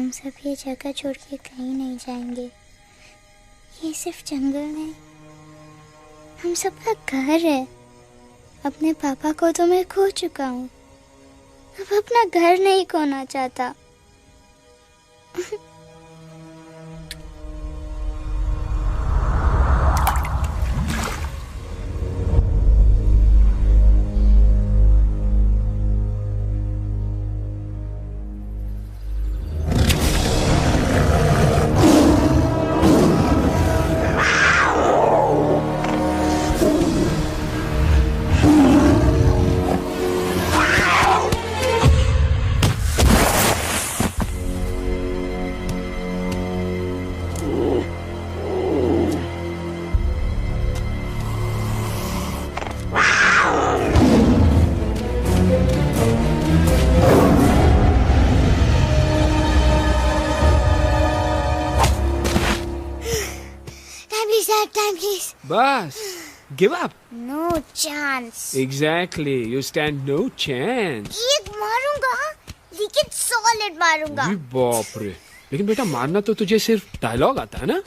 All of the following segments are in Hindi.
हम सब ये जगह छोड़ के कहीं नहीं जाएंगे। ये सिर्फ जंगल नहीं, हम सबका घर है। अपने पापा को तो मैं खो चुका हूँ, अब अपना घर नहीं खोना चाहता। बस, give up. No chance. Exactly, you stand no chance. एक मारूंगा, लेकिन solid मारूंगा। अरे बाप रे, लेकिन बेटा मारना तो तुझे सिर्फ डायलॉग आता है ना?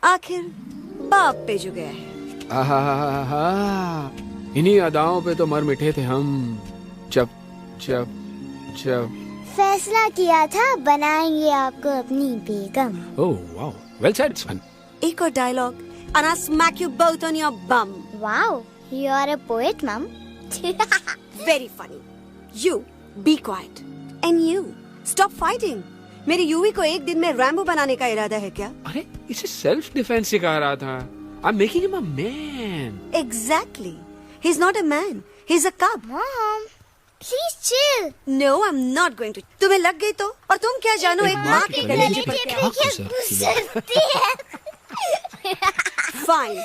आखिर बाप पे जो गया है। आहा, इन्हीं अदाओं पे तो मर मिटे थे हम। जब फैसला किया था बनाएंगे आपको अपनी बेगम। ओह वाओ, वेल सेड सन। एक और dialogue and I'll smack you both on your bum. Wow, you are a poet, Mom. Very funny. You be quiet. And you stop fighting. मेरी यूवी को एक दिन में रैम्बो बनाने का इरादा है क्या? अरे इसे सेल्फ डिफेंस सिखा रहा था। I'm making him a man. Exactly. He's not a man. He's a cub. Mom, please chill. No, I'm not going to. तुम्हें लग गई तो? और तुम क्या जानो एक माँ के कलेजे पर क्या? फाइन,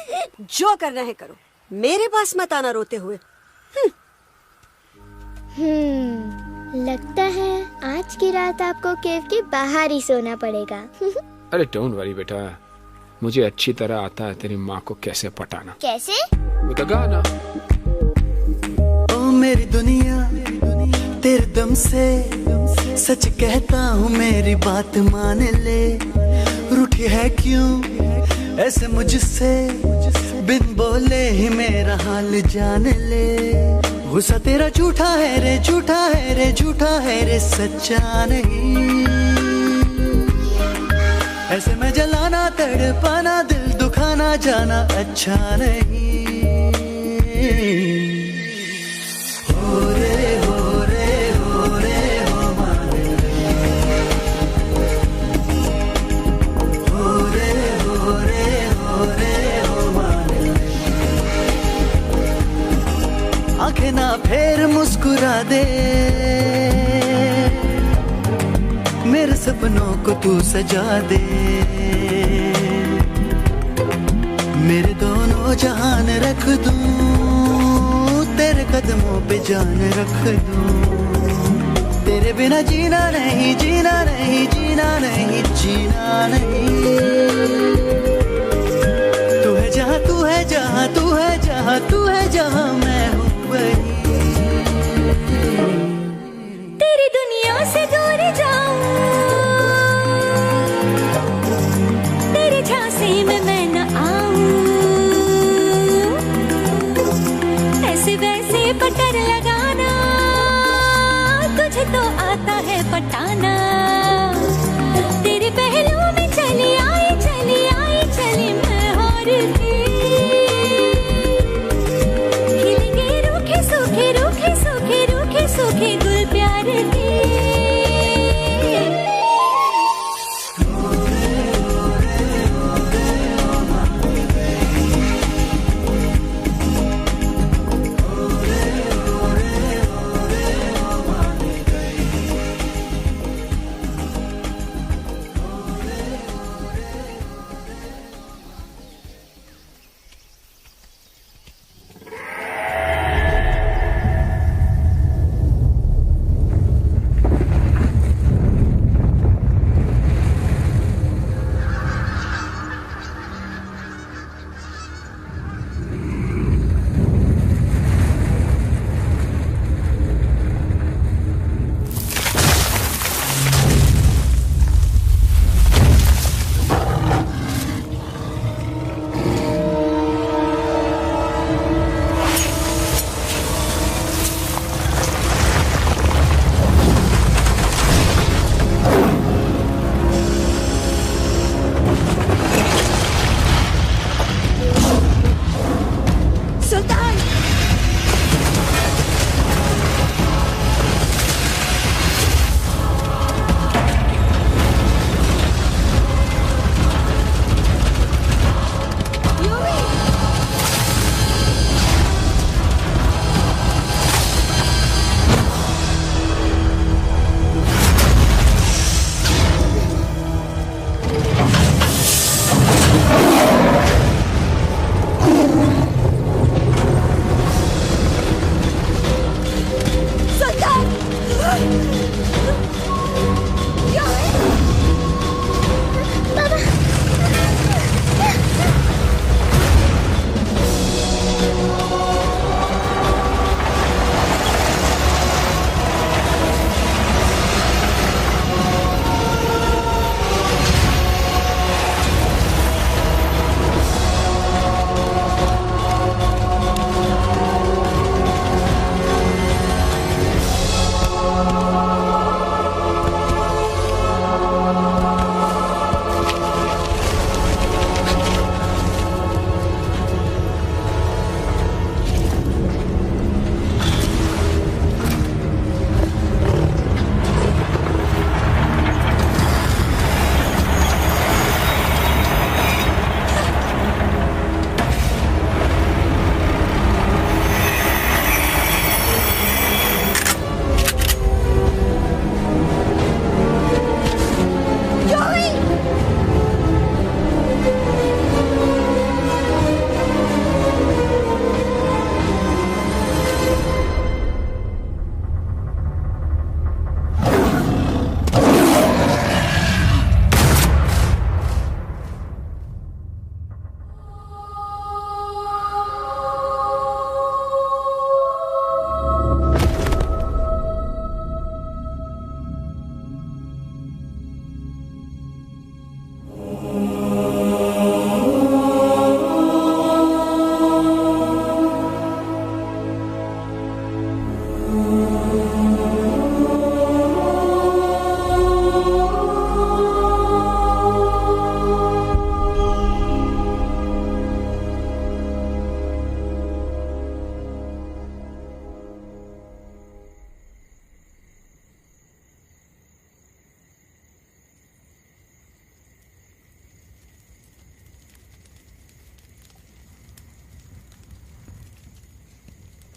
जो करना है करो, मेरे पास मत आना रोते हुए। लगता है आज की रात आपको केव के बाहर ही सोना पड़ेगा। अरे डोंट वरी बेटा, मुझे अच्छी तरह आता है तेरी माँ को कैसे पटाना। कैसे? वो तो गाना। ओ मेरी दुनिया तेरे दम से सच कहता हूँ, मेरी बात मान ले। रूठी है क्यों ऐसे मुझसे, बिन बोले ही मेरा हाल जान ले। गुस्सा तेरा झूठा है रे, झूठा है रे, झूठा है रे, सच्चा नहीं। ऐसे में जलाना, तड़पाना, दिल दुखाना, जाना अच्छा नहीं। हो रे हो रे हो रे हो माने, हो रे हो रे हो रे हो माने। आंखें ना फेर मुस्कुरा दे, मेरे सपनों को तू सजा दे। मेरे दोनों जहान रख दूं, तेरे कदमों पे जान रख दूं। तेरे बिना जीना नहीं, जीना नहीं, जीना नहीं, जीना नहीं। तू है जहाँ, तू है जहाँ, तू है जहाँ, तू है जहाँ, मैं हूँ वही। तेरी दुनिया से दूर जाऊं, तेरे झांसे में मैं न आऊं। ऐसे वैसे पटर लगाना, तुझे तो आता है पटाना। तेरे पहलू में चली आई, चली आई, चली मैं हार के। खिलेंगे रूखे सूखे, रूखे सूखे, रूखे सूखे गुल प्यार के।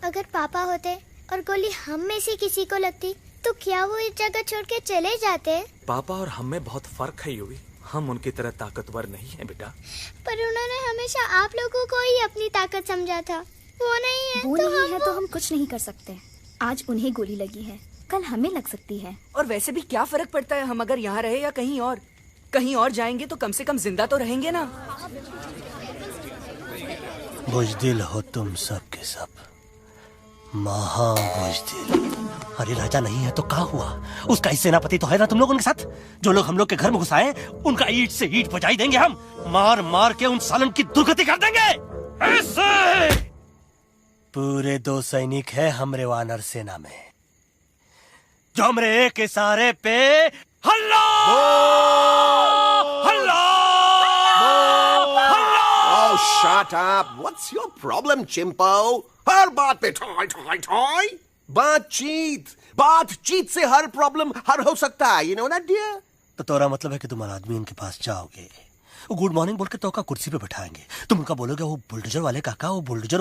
अगर पापा होते और गोली हम में से किसी को लगती तो क्या वो इस जगह छोड़ के चले जाते? पापा और हम में बहुत फर्क है यूवी। हम उनकी तरह ताकतवर नहीं है बेटा। पर उन्होंने हमेशा आप लोगों को ही अपनी ताकत समझा था। वो नहीं है, वो तो नहीं है हम तो हम कुछ नहीं कर सकते। आज उन्हें गोली लगी है, कल हमें लग सकती है। और वैसे भी क्या फर्क पड़ता है हम अगर यहाँ रहे या कहीं और? कहीं और जाएंगे तो कम से कम जिंदा तो रहेंगे ना। बुज़दिल हो तुम सब के सब, महा बुज़दिल। अरे राजा नहीं है तो क्या हुआ? उसका ही सेनापति तो है ना तुम लोग उनके साथ। जो लोग हम लोग के घर में घुसाए उनका ईंट से ईंट बजाई देंगे हम। मार मार के उन सालन की दुर्गति कर देंगे। ऐसे पूरे 2 सैनिक है हमरे वानर सेना में, जो हमरे एक इशारे पे हल्ला हल्ला हल्ला। Oh, shut up! What's your problem, चिंपो? हर बात पे ठॉय ठॉय ठॉय। बातचीत से हर प्रॉब्लम हल हो सकता है, you know that, dear? तो तोरा मतलब है कि तुम आदमी उनके पास जाओगे, वो गुड मॉर्निंग बोल के तो का कुर्सी पे बैठाएंगे, तुम उनका बोलोगे वो बुलडोजर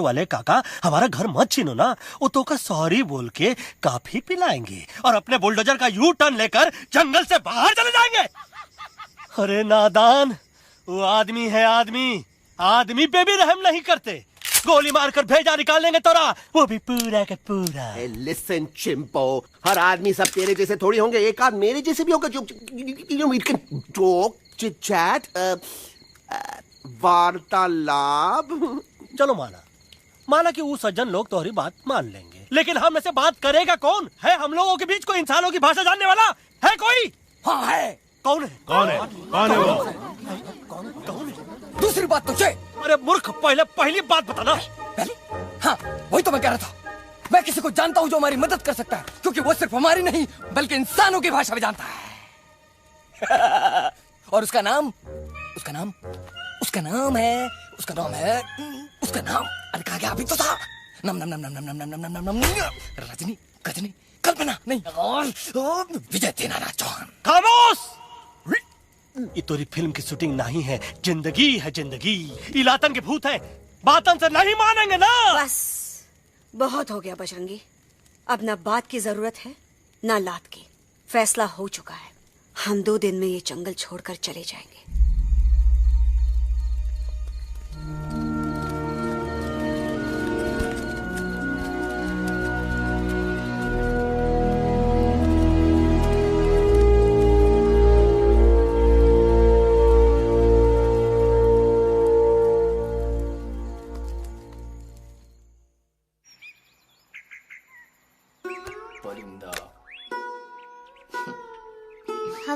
वाले काका हमारा घर मत छीनो ना, वो तो का सॉरी बोल के काफी पिलाएंगे और अपने बुलडोजर का यू टर्न लेकर जंगल से बाहर चले जाएंगे। अरे नादान, वो आदमी है आदमी पे भी रहम नहीं करते। गोली मारकर भेजा निकाल लेंगे तोरा, वो भी पूरा का पूरा। Hey, listen, चिंपो, हर आदमी सब तेरे जैसे थोड़ी होंगे, एक आध मेरे जैसे भी होगा जो we can talk, chit chat, वार्तालाप। चलो माना कि वो सज्जन लोग तुम्हारी बात मान लेंगे, लेकिन हम में से बात करेगा कौन? है हम लोगों के बीच कोई इंसानों की भाषा जानने वाला है कोई? हाँ है। कौन है वो? दूसरी बात तो ये। अरे मूर्ख, पहली बात बताना। पहले? हाँ, वही तो मैं कह रहा था। मैं किसी को जानता हूँ जो हमारी मदद कर सकता है, क्योंकि वो सिर्फ हमारी नहीं बल्कि इंसानों की भाषा भी जानता है। और उसका नाम है अरे कहा गया अभी तो था। नम रजनी गजनी कल्पना नहीं और विजय देनाराज चौहान। खामोश! ये तोरी फिल्म की शूटिंग नहीं है, जिंदगी है जिंदगी। इलातन के भूत है, बातन से नहीं मानेंगे ना। बस बहुत हो गया बजरंगी, अब ना बात की जरूरत है ना लात की। फैसला हो चुका है, हम 2 दिन में ये जंगल छोड़कर चले जाएंगे।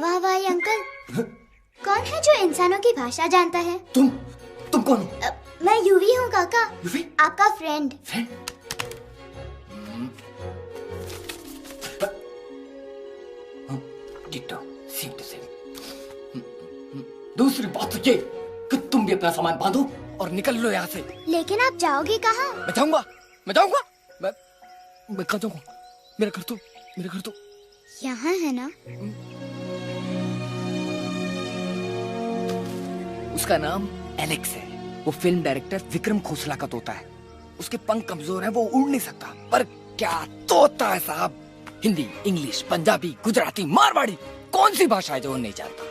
हवाई अंकल, कौन है जो इंसानों की भाषा जानता है? तुम कौन हो? मैं यूवी हूँ काका। यूवी? आपका फ्रेंड। Same to same. दूसरी बात तो ये कि तुम भी अपना सामान बांधो और निकल लो यहाँ से। लेकिन आप जाओगे कहाँ? मैं जाऊंगा मैं कहाँ जाऊंगा? मेरा घर तो यहाँ है ना। उसका नाम एलेक्स है। वो फिल्म डायरेक्टर विक्रम खोसला का तोता है। उसके पंख कमजोर हैं, वो उड़ नहीं सकता, पर क्या तोता है साहब। हिंदी, इंग्लिश, पंजाबी, गुजराती, मारवाड़ी, कौन सी भाषा है जो वो नहीं जानता?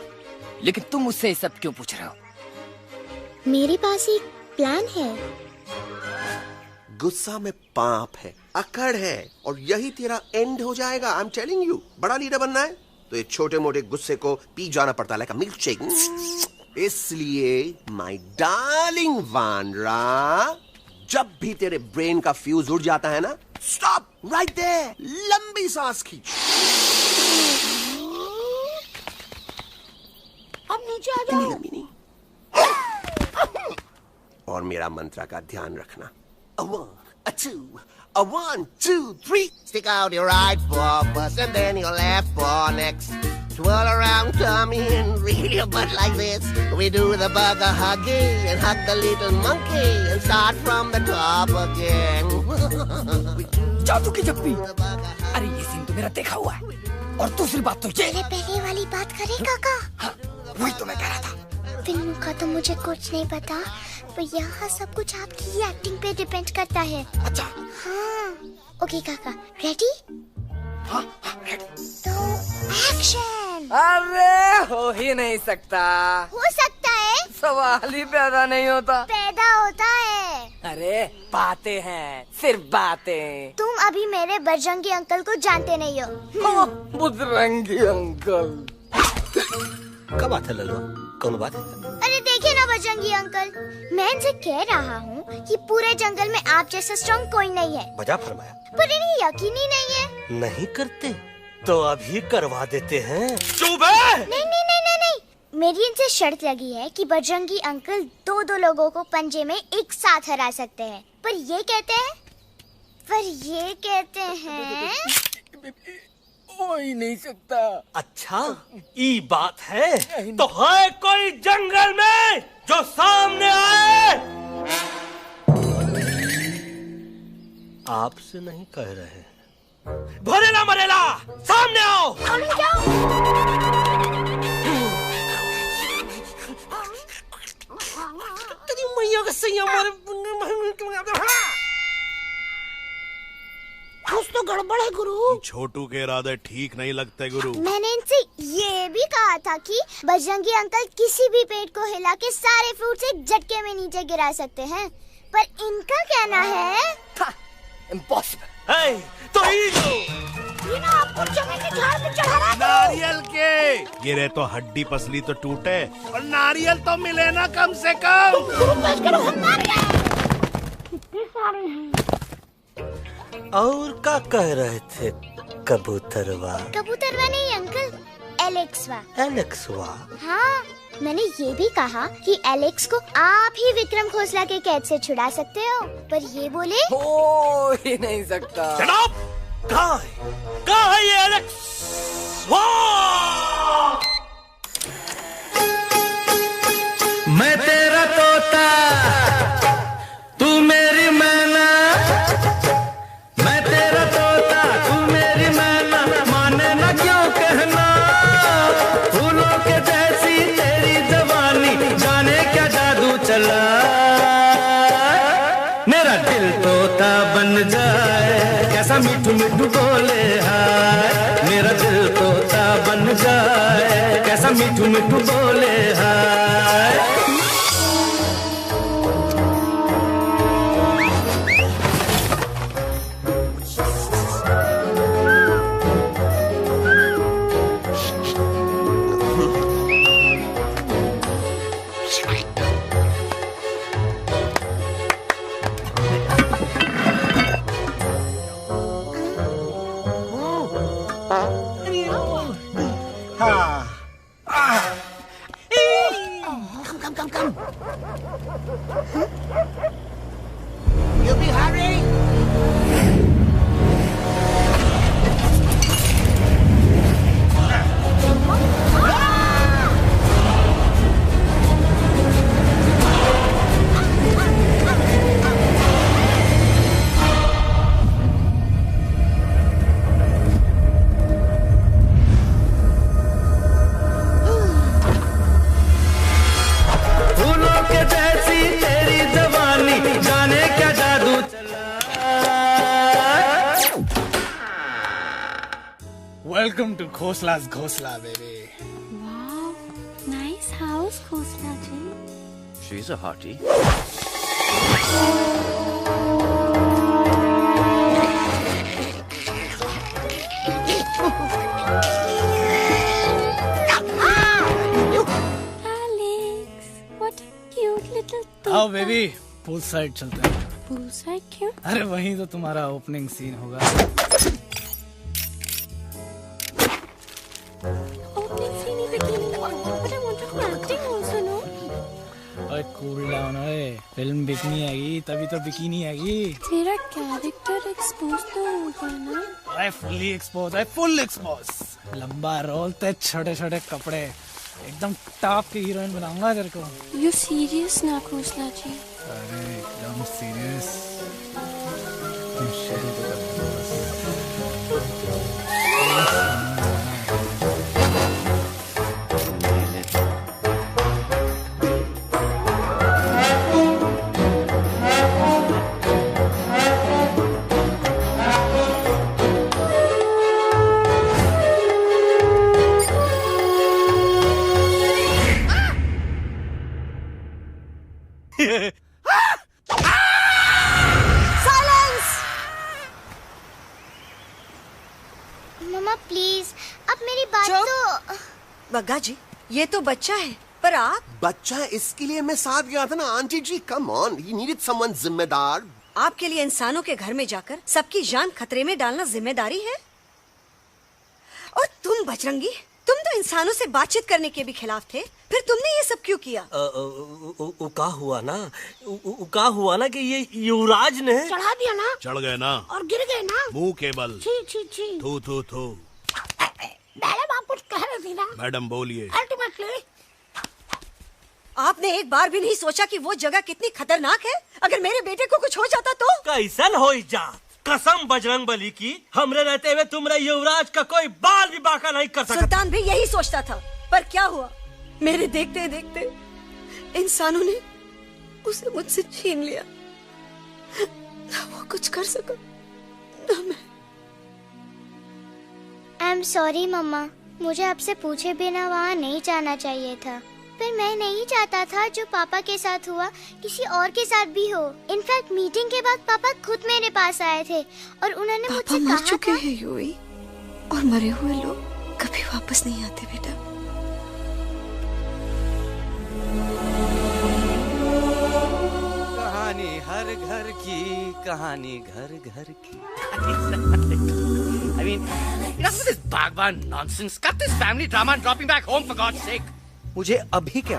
लेकिन तुम मुझसे सब क्यों पूछ रहे हो? मेरे पास एक प्लान है। गुस्सा में पाप है, अकड़ है, और यही तेरा एंड हो जाएगा। आई एम टेलिंग यू, बड़ा लीडर बनना है तो ये छोटे मोटे गुस्से को पी जाना पड़ता है, लाइक अ मिल्क शेक। इसलिए माय डार्लिंग वानरा, जब भी तेरे ब्रेन का फ्यूज उड़ जाता है ना, स्टॉप राइट देयर, लंबी सांस खींच। अब नीचे आ जाओ। लंबी नहीं। और मेरा मंत्र का ध्यान रखना। A 1, a 2, a 1, 2, 3. Stick out your right paw first and then your left paw next. Twirl around tummy and reel your butt like this. We do the bugger huggy and hug the little monkey and start from the top again. जादू की जप्पी। अरे ये सीन तो मेरा देखा हुआ है। और दूसरी बात तो ये। पहले वाली बात करें काका। हाँ, वही तो मैं कह रहा था। फिल्मों का तो मुझे कुछ नहीं पता, पर यहाँ सब कुछ आपकी एक्टिंग पे डिपेंड करता है। अच्छा। हाँ। ओके काका, रेडी? हाँ रेडी। तो एक्शन। अरे हो ही नहीं सकता। हो सकता है। सवाल ही पैदा नहीं होता। पैदा होता है। अरे बातें हैं, सिर्फ बातें। तुम अभी मेरे बजरंगी अंकल को जानते नहीं हो। बजरंगी अंकल। क्या बात है लल्लू, कौन बात है? अरे देखिए ना बजरंगी अंकल, मैं इनसे कह रहा हूँ कि पूरे जंगल में आप जैसा स्ट्रॉन्ग कोई नहीं है। बजा फरमाया। पर इन्हें यकीन ही नहीं है। नहीं करते तो अभी करवा देते हैं। चुप है। नहीं नहीं नहीं नहीं नहीं, मेरी इनसे शर्त लगी है कि बजरंगी अंकल दो लोगों को पंजे में एक साथ हरा सकते हैं। पर ये कहते हैं हो ही नहीं सकता। अच्छा ये बात है, तो है कोई जंगल में जो सामने आए? आपसे नहीं कह रहे, भरेला मरेला सामने आओ। तेरी मैया का सही हमारे कुछ तो गड़बड़ है गुरु। छोटू के इरादे ठीक नहीं लगते गुरु। मैंने इनसे ये भी कहा था कि बजरंगी अंकल किसी भी पेड़ को हिला के सारे फ्रूट्स एक झटके में नीचे गिरा सकते हैं, पर इनका कहना है इम्पॉसिबल। तो ये ना आपको चमेली के झाड़ पे चढ़ा रहा है। नारियल के गिरे तो हड्डी पसली तो टूटे, और नारियल तो मिले ना कम से कम। कितने सारे हैं। और क्या कह रहे थे कबूतरवा? कबूतरवा नहीं अंकल, एलेक्सवा। एलेक्सवा? हाँ, मैंने ये भी कहा कि एलेक्स को आप ही विक्रम खोसला के कैद से छुड़ा सकते हो, पर ये बोले हो ही नहीं सकता। जनाब, कहाँ है ये एलेक्स? मैं तेरा तोता, तू मेरी मैना। मैं तेरा तोता, तू मेरी मैना। माने ना क्यों कहना, फूलों के जैसी तेरी जवानी, जाने क्या जादू चला। मेरा दिल तोता बन जाए, कैसा मिठू मिठू बोले हाय। मेरा दिल तोता बन जाए, कैसा मिठू मिठू बोले हाय। come. You be hurry. Welcome to Khosla's Khosla, baby. Wow, nice house, Khosla ji. She's a hottie. Alex, what a cute little thing. आओ बेबी, पूल साइड चलते हैं। पूल साइड क्यों? अरे वहीं तो तुम्हारा ओपनिंग सीन होगा। कूल डाउन ओए, फिल्म बिकनी आएगी तभी तो बिकिनी आएगी। तेरा कैरेक्टर एक्सपोज तो होगा ना? I fully expose, I full expose. लंबा रोल ते छोटे छोटे कपड़े, एकदम टॉप की हीरोइन बनाऊंगा तेरे को। यू सीरियस ना खोसला जी? अरे एकदम सीरियस। बात चुप। तो बग्गा जी, ये तो बच्चा है, पर आप बच्चा है, इसके लिए मैं साथ गया था ना aunty ji. Come on, he needed someone जिम्मेदार। आपके लिए इंसानों के घर में जाकर सबकी जान खतरे में डालना जिम्मेदारी है? और तुम बजरंगी, तुम तो इंसानों से बातचीत करने के भी खिलाफ थे, फिर तुमने ये सब क्यों किया? का हुआ ना कि ये युवराज ने चढ़ा दिया ना, चढ़ गए ना और गिर गए ना, मुंह के बल। छी छी छी। थू थू थू। मैडम आप कुछ कह रही थी ना? मैडम बोलिए। अल्टीमेटली आपने एक बार भी नहीं सोचा कि वो जगह कितनी खतरनाक है? अगर मेरे बेटे को कुछ हो जाता तो? कैसन हो जा, कसम बजरंग बली की, हमरे रहते हुए तुमरे युवराज का कोई बाल भी बाका नहीं कर सकता। सुल्तान भी यही सोचता था, पर क्या हुआ? मेरे देखते देखते इंसानों ने उसे मुझसे छीन लिया। ना वो कुछ कर सका, ना मैं। आई एम सॉरी मम्मा, मुझे आपसे पूछे बिना वहाँ नहीं जाना चाहिए था। पर मैं नहीं चाहता था जो पापा के साथ हुआ किसी और के साथ भी हो। इनफैक्ट मीटिंग के बाद पापा खुद मेरे पास आए थे और उन्होंने मुझसे कहा मर चुके हैं यूई, और मरे हुए लोग कभी वापस नहीं आते बेटा। कहानी हर घर की, कहानी घर घर की। I mean, enough of this Bhagwan nonsense. Cut this family drama and drop me back home for God's sake. मुझे अभी के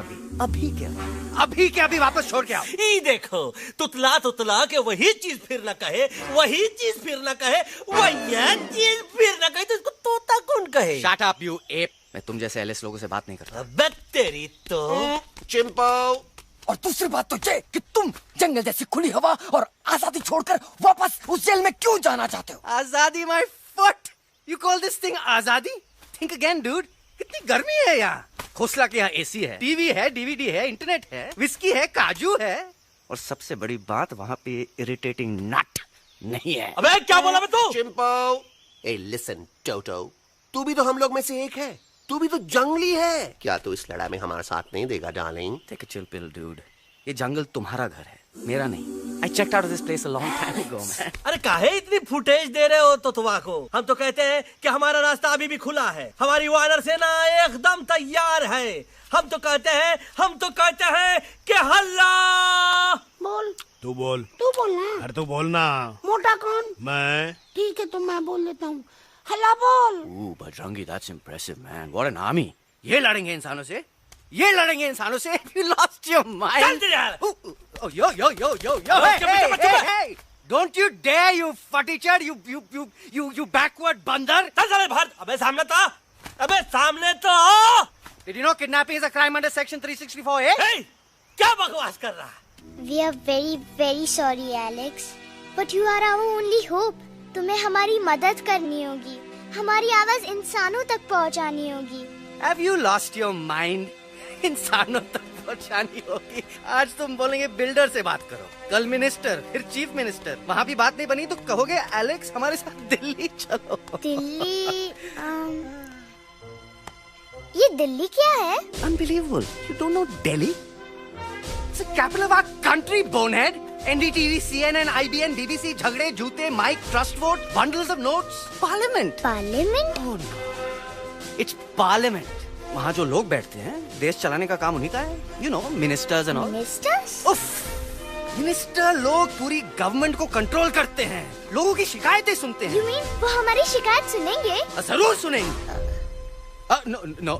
अभी वापस छोड़ के आओ। ई देखो, तुतला तुतला के वही चीज फिर न कहे, वही चीज फिर न कहे, वही चीज फिर न कहे, तो इसको तोता कौन कहे? Shut up, you ape. मैं तुम जैसे एलिस लोगों से बात नहीं करता। अबे तेरी तो चिंपो। और दूसरी बात तो ये कि तुम जंगल जैसी खुली हवा और आजादी छोड़कर वापस उस जेल में क्यों जाना चाहते हो? आजादी my foot. You call this thing आजादी? Think again, dude. कितनी गर्मी है यहाँ। खोसला के यहाँ एसी है, टीवी है, डीवीडी है, इंटरनेट है, विस्की है, काजू है, और सबसे बड़ी बात वहाँ पे इरिटेटिंग नट नहीं है। अबे क्या बोला मैं तू? चिंपो। ए लिसन टोटो, तू भी तो हम लोग में से एक है। तू भी तो जंगली है। क्या तू इस लड़ाई में हमारा साथ नहीं देगा darling? Take a chill pill, dude. ये जंगल तुम्हारा घर है, मेरा नहीं। I checked out of this place a long time ago, man. अरे काहे इतनी फुटेज दे रहे हो तुतवा को? हम तो कहते हैं कि हमारा रास्ता अभी भी खुला है, हमारी वानर सेना एकदम तैयार है। हम तो कहते हैं कि हल्ला। बोल। तू बोल। तू बोलना। अरे तू बोलना। मोटा कौन? मैं। ठीक है, तो मैं बोल लेता हूँ। हल्ला बोल। Ooh, Bajrangi, that's impressive, man. What an army. ये लड़ेंगे इंसानों से? ये लड़ेंगे इंसानों से? You lost your mind. चल यार। Oh, yo. Hey. Don't you dare, you fatichard, you backward बंदर. चल बाहर। अबे सामने तो आओ। Did you know kidnapping is a crime under section 364A? Hey, क्या बकवास कर रहा है? We are very very sorry Alex, but you are our only hope. तुम्हें हमारी मदद करनी होगी, हमारी आवाज इंसानों तक पहुंचानी होगी। Have you lost your mind? इंसानों तक पहुंचानी होगी। आज तुम बोलेंगे बिल्डर से बात करो, कल मिनिस्टर, फिर चीफ मिनिस्टर। वहाँ भी बात नहीं बनी तो कहोगे एलेक्स हमारे साथ दिल्ली चलो। दिल्ली? ये दिल्ली क्या है? Unbelievable. You don't know Delhi? It's the capital of our country, bonehead. NDTV, CNN, IBN, BBC, झगड़े, जूते, mike, trust vote, bundles of notes. Parliament. Parliament? Oh no. It's Parliament. वहाँ जो लोग बैठते हैं, देश चलाने का काम उन्हीं का है। You know, ministers and all. Ministers? उफ, मिनिस्टर लोग पूरी गवर्नमेंट को कंट्रोल करते हैं, लोगों की शिकायतें सुनते हैं। You mean वो हमारी शिकायत सुनेंगे? जरूर सुनेंगे। No.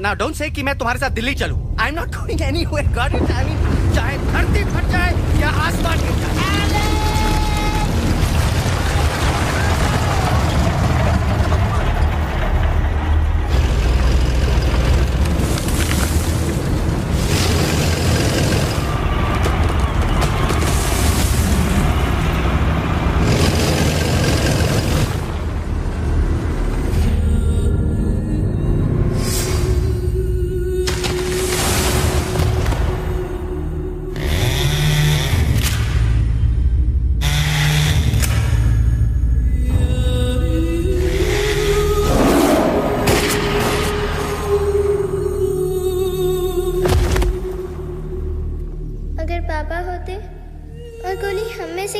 Now don't say कि मैं तुम्हारे साथ दिल्ली चलूं. I'm not going anywhere. God, I mean, चाहे धरती फट जाए या आसमान गिर जाए।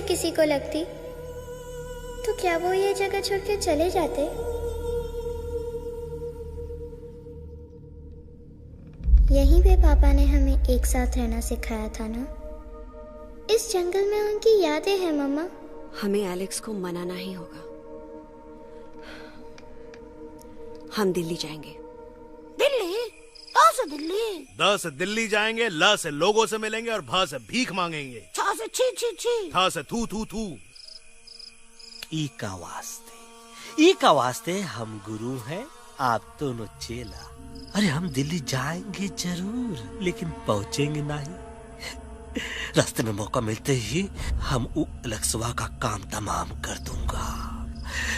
किसी को लगती तो क्या वो ये जगह छोड़ के चले जाते? यहीं पे पापा ने हमें एक साथ रहना सिखाया था ना। इस जंगल में उनकी यादें हैं मम्मा। हमें एलेक्स को मनाना ही होगा। हम दिल्ली जाएंगे। दिल्ली? कहाँ से दिल्ली? द से दिल्ली जाएंगे, ल से लोगों से मिलेंगे और भ से भीख मांगेंगे, छ से छी छी छी, थ से थू थू थू। ई का वास्ते हम गुरु हैं, आप दोनों चेला। अरे हम दिल्ली जाएंगे जरूर, लेकिन पहुंचेंगे नहीं। रास्ते में मौका मिलते ही हम अलक्सवा का काम तमाम कर दूंगा।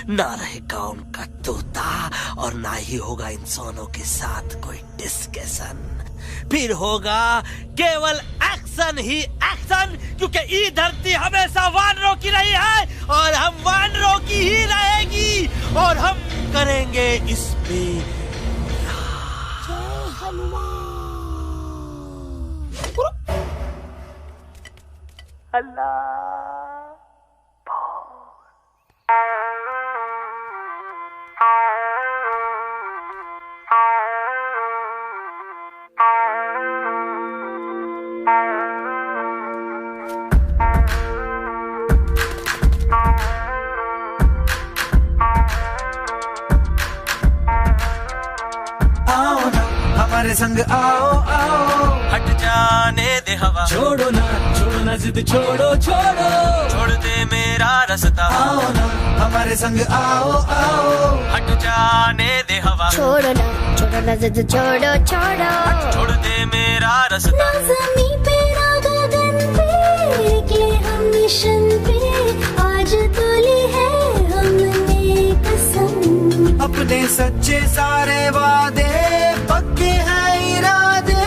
ना रहेगा उनका तोता और ना ही होगा इंसानों के साथ कोई डिस्कशन। फिर होगा केवल एक्शन ही एक्शन, क्योंकि ये धरती हमेशा वानरों की रही है और हम वानरों की ही रहेगी, और हम करेंगे इस पे हमारे संग आओ आओ, हट जाने दे हवा, छोड़ो ना जिद, छोड़ो छोड़ो, छोड़ दे मेरा रास्ता। आओ ना हमारे संग आओ आओ, हट जाने दे हवा, छोड़ो ना जिद, छोड़ो छोड़ो, छोड़ दे मेरा रास्ता। ना ज़मीं पे ना गगन पे, निकले हम मिशन पे, आज तोली है हमने कसम। अपने सच्चे सारे वादे पक्के हैं इरादे,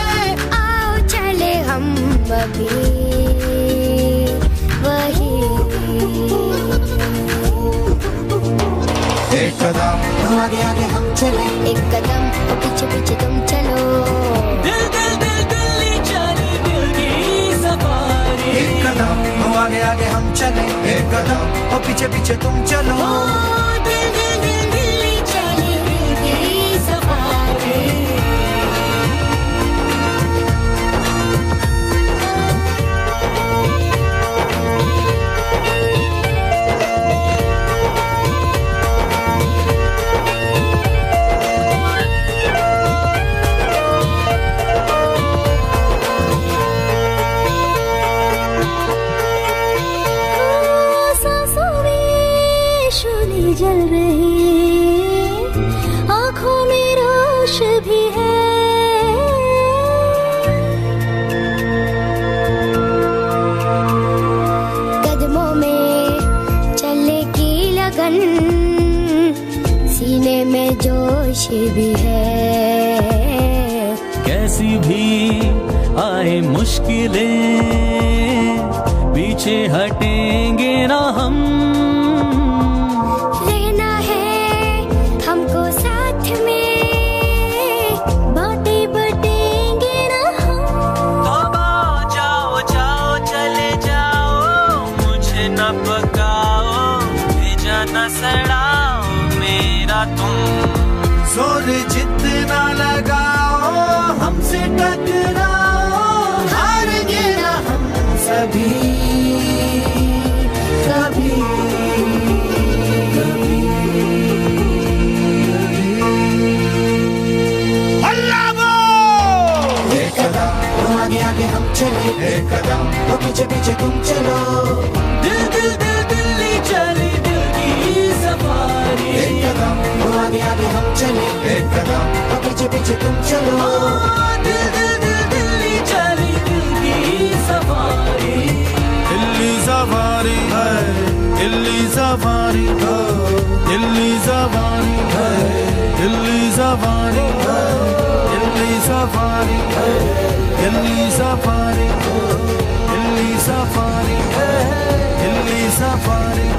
आओ चले हम अभी वही। एक कदम आगे आगे हम चले, एक कदम और पीछे पीछे तुम चलो। दिल दिल दिल दिल्ली चली दिल की सफारी। एक कदम आगे आगे हम चले, एक कदम और पीछे पीछे तुम चलो। दिल दिल दिल दिल्ली चली दिल की सफारी। जल रही आँखों में रोश भी है, कदमों में चलने की लगन, सीने में जोश भी है। कैसी भी आए मुश्किलें, पीछे हटेंगे ना हम। जोर जितना लगाओ हमसे टकराओ, हारेंगे ना हम सभी कभी कभी। अल्लाह वो एक कदम आगे आगे हम चले, एक कदम और पीछे पीछे तुम चलो। दिल दिल दिल दिल्ली चली दिल की सफारी। एक कदम आगे आगे हम चले, एक कदम और पीछे पीछे तुम चलो। दिल दिल दिल दिल्ली चली दिल की सफारी। दिल्ली सफारी है, दिल्ली सफारी है, दिल्ली सफारी है, दिल्ली सफारी है, दिल्ली सफारी है, दिल्ली सफारी है, दिल्ली सफारी है, Delhi safari.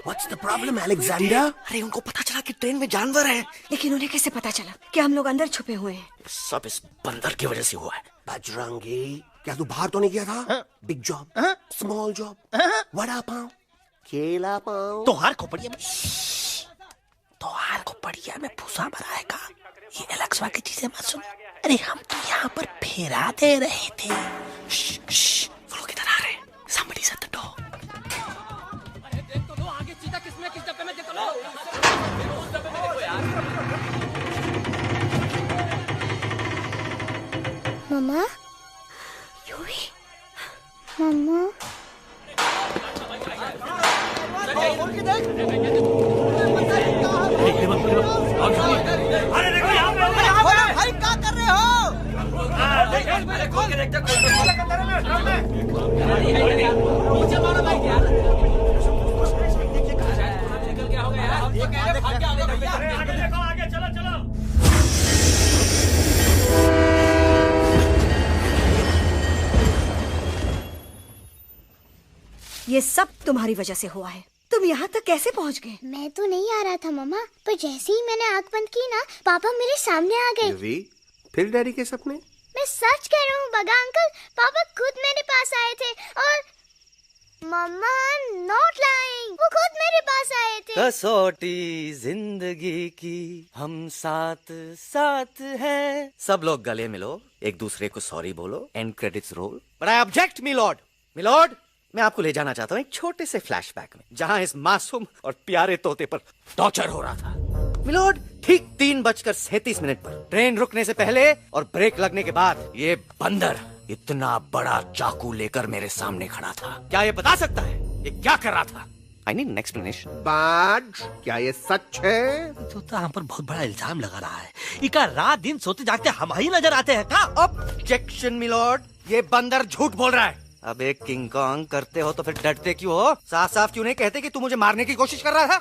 What's the problem, Alexander? अरे उनको पता चला कि ट्रेन में जानवर है, लेकिन उन्हें कैसे पता चला कि हम लोग अंदर छुपे हुए हैं? सब इस बंदर की वजह से हुआ है। बजरंगी, क्या तू बाहर तो नहीं गया था? Big job, small job, vada pav, केला पाव। तोहार खोपड़िया में भूसा भराएगा। ये एलेक्सा की चीजें मत सुन। अरे हम तो यहाँ पर फेरा दे रहे थे। वो लोग इधर आ रहे हैं। Somebody's at the door. मम्मा, यूवी, मम्मा, अरे देखो यहाँ पे भाई क्या कर रहे हो? नीचे मारो भाई यार। आगे चलो चलो। ये सब तुम्हारी वजह से हुआ है। तुम यहाँ तक कैसे पहुँच गए? मैं तो नहीं आ रहा था मम्मा, पर जैसे ही मैंने आँख बंद की ना, पापा मेरे सामने आ गए। यूवी, फिर डैडी के सपने? मैं सच कह रहा हूँ बगा अंकल, पापा खुद मेरे पास आए थे और मम्मा नॉट लाइंग, वो खुद मेरे पास आए थे। कसौटी जिंदगी की हम साथ साथ हैं। सब लोग गले मिलो, एक दूसरे को सॉरी बोलो, and credits roll. But I object milord. Milord, मैं आपको ले जाना चाहता हूँ एक छोटे से फ्लैशबैक में, जहाँ इस मासूम और प्यारे तोते पर टॉर्चर हो रहा था। मिलॉर्ड, ठीक 3:37 पर ट्रेन रुकने से पहले और ब्रेक लगने के बाद ये बंदर इतना बड़ा चाकू लेकर मेरे सामने खड़ा था। क्या ये बता सकता है ये क्या कर रहा था? I need an explanation. बाज, क्या ये सच है? तो हम पर बहुत बड़ा इल्जाम लगा रहा है। इका रात दिन सोते जागते हम ही नजर आते हैं का? ऑब्जेक्शन मिलॉर्ड, ये बंदर झूठ बोल रहा है। अब एक किंग कॉन्ग करते हो तो फिर डरते क्यों हो? साफ साफ क्यों नहीं कहते कि तू मुझे मारने की कोशिश कर रहा था?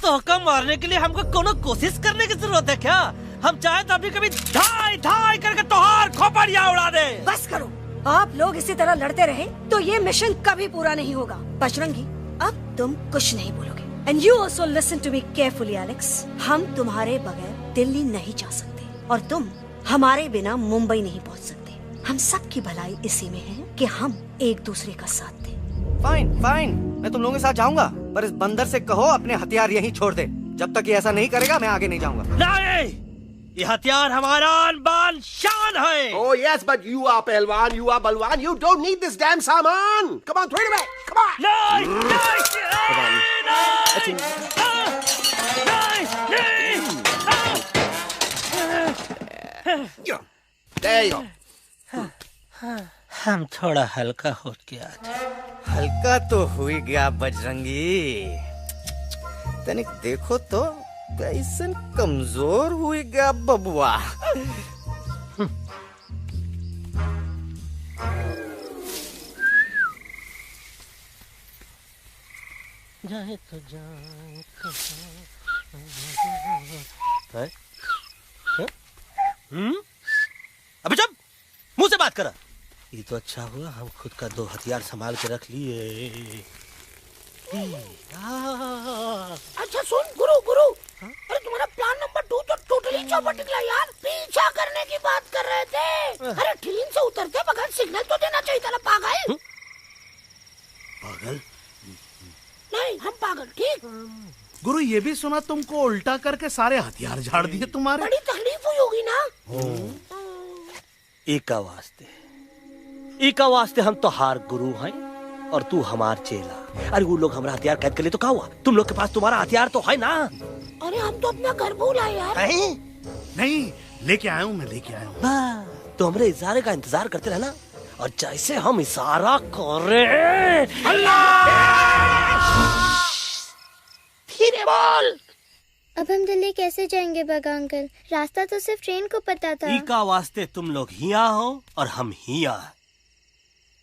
तो का मारने के लिए हमको कोनो कोशिश करने की जरूरत है क्या? हम चाहे तो अभी कभी धाई धाई करके तोहार खोपड़िया उड़ा दे। बस करो, आप लोग इसी तरह लड़ते रहे तो ये मिशन कभी पूरा नहीं होगा। बजरंगी, अब तुम कुछ नहीं बोलोगे। And you also listen to me carefully Alex. हम तुम्हारे बगैर दिल्ली नहीं जा सकते और तुम हमारे बिना मुंबई नहीं पहुंच सकते। हम सब की भलाई इसी में है कि हम एक दूसरे का साथ दें। फाइन फाइन, मैं तुम लोगों के साथ जाऊंगा, पर इस बंदर से कहो अपने हथियार यहीं छोड़ दे। जब तक ये ऐसा नहीं करेगा मैं आगे नहीं जाऊंगा। नहीं, ये हथियार हमारा आन-बान शान है। Oh yes, but you are पहलवान, you are बलवान, you don't need this damn सामान. Come on, throw it away. Come on. नहीं, नहीं, there you go. हम थोड़ा हल्का हो गया था। हल्का तो हुई गया बजरंगी, तनिक देखो तो कैसन कमजोर हुई गया बबुआ। जाए तो जाए अबे जब मुंह से करा। ये तो अच्छा हुआ हम खुद का 2 हथियार संभाल के रख लिए। अच्छा सुन गुरु गुरु, अरे तुम्हारा प्लान नंबर 2 तो टोटली चौपट निकला यार। पीछा करने की बात कर रहे थे। अरे ट्रेन से उतरते बगैर सिग्नल तो देना चाहिए था ना पागल। पागल? नहीं हम पागल, ठीक। गुरु ये भी सुना तुमको उल्टा करके सारे हथियार झाड़ दिए तुम्हारे। बड़ी तकलीफ हुई होगी ना। एका वास्ते हम तो हार गुरु हैं और तू हमार चेला। अरे वो लोग हमारा हथियार कैद कर ले तो क्या हुआ? तुम लोग के पास तुम्हारा हथियार तो है ना। अरे हम तो अपना घर भूल आए यार। नहीं लेके आया हूँ, मैं लेके आया हूँ। तो हमारे इशारे का इंतजार करते रहना और जैसे हम इशारा करें फिर बोल। अब हम दिल्ली कैसे जाएंगे बागा अंकल? रास्ता तो सिर्फ ट्रेन को पता था। एका वास्ते तुम लोग हिया हो और हम हिया।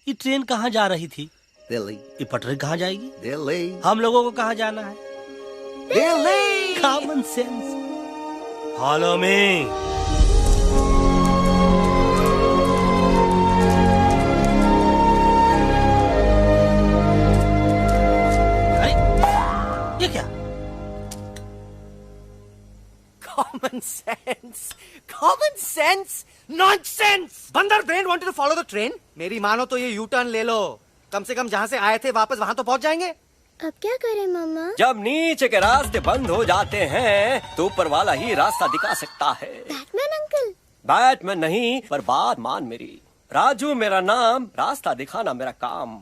ये ट्रेन कहाँ जा रही थी? दिल्ली। ये पटरी कहाँ जाएगी? दिल्ली। हम लोगों को कहाँ जाना है? Delhi. Common sense. Follow me. अरे ये क्या? Common sense, nonsense. बंदर brain wanted to follow the train. मेरी मानो तो ये यू टर्न ले लो। कम से कम जहाँ से आए थे वापस वहाँ तो पहुँच जाएंगे। अब क्या करें मामा? जब नीचे के रास्ते बंद हो जाते हैं तो ऊपर वाला ही रास्ता दिखा सकता है। Batman uncle? बैटमैन नहीं, पर बात मान मेरी। राजू मेरा नाम, रास्ता दिखाना मेरा काम।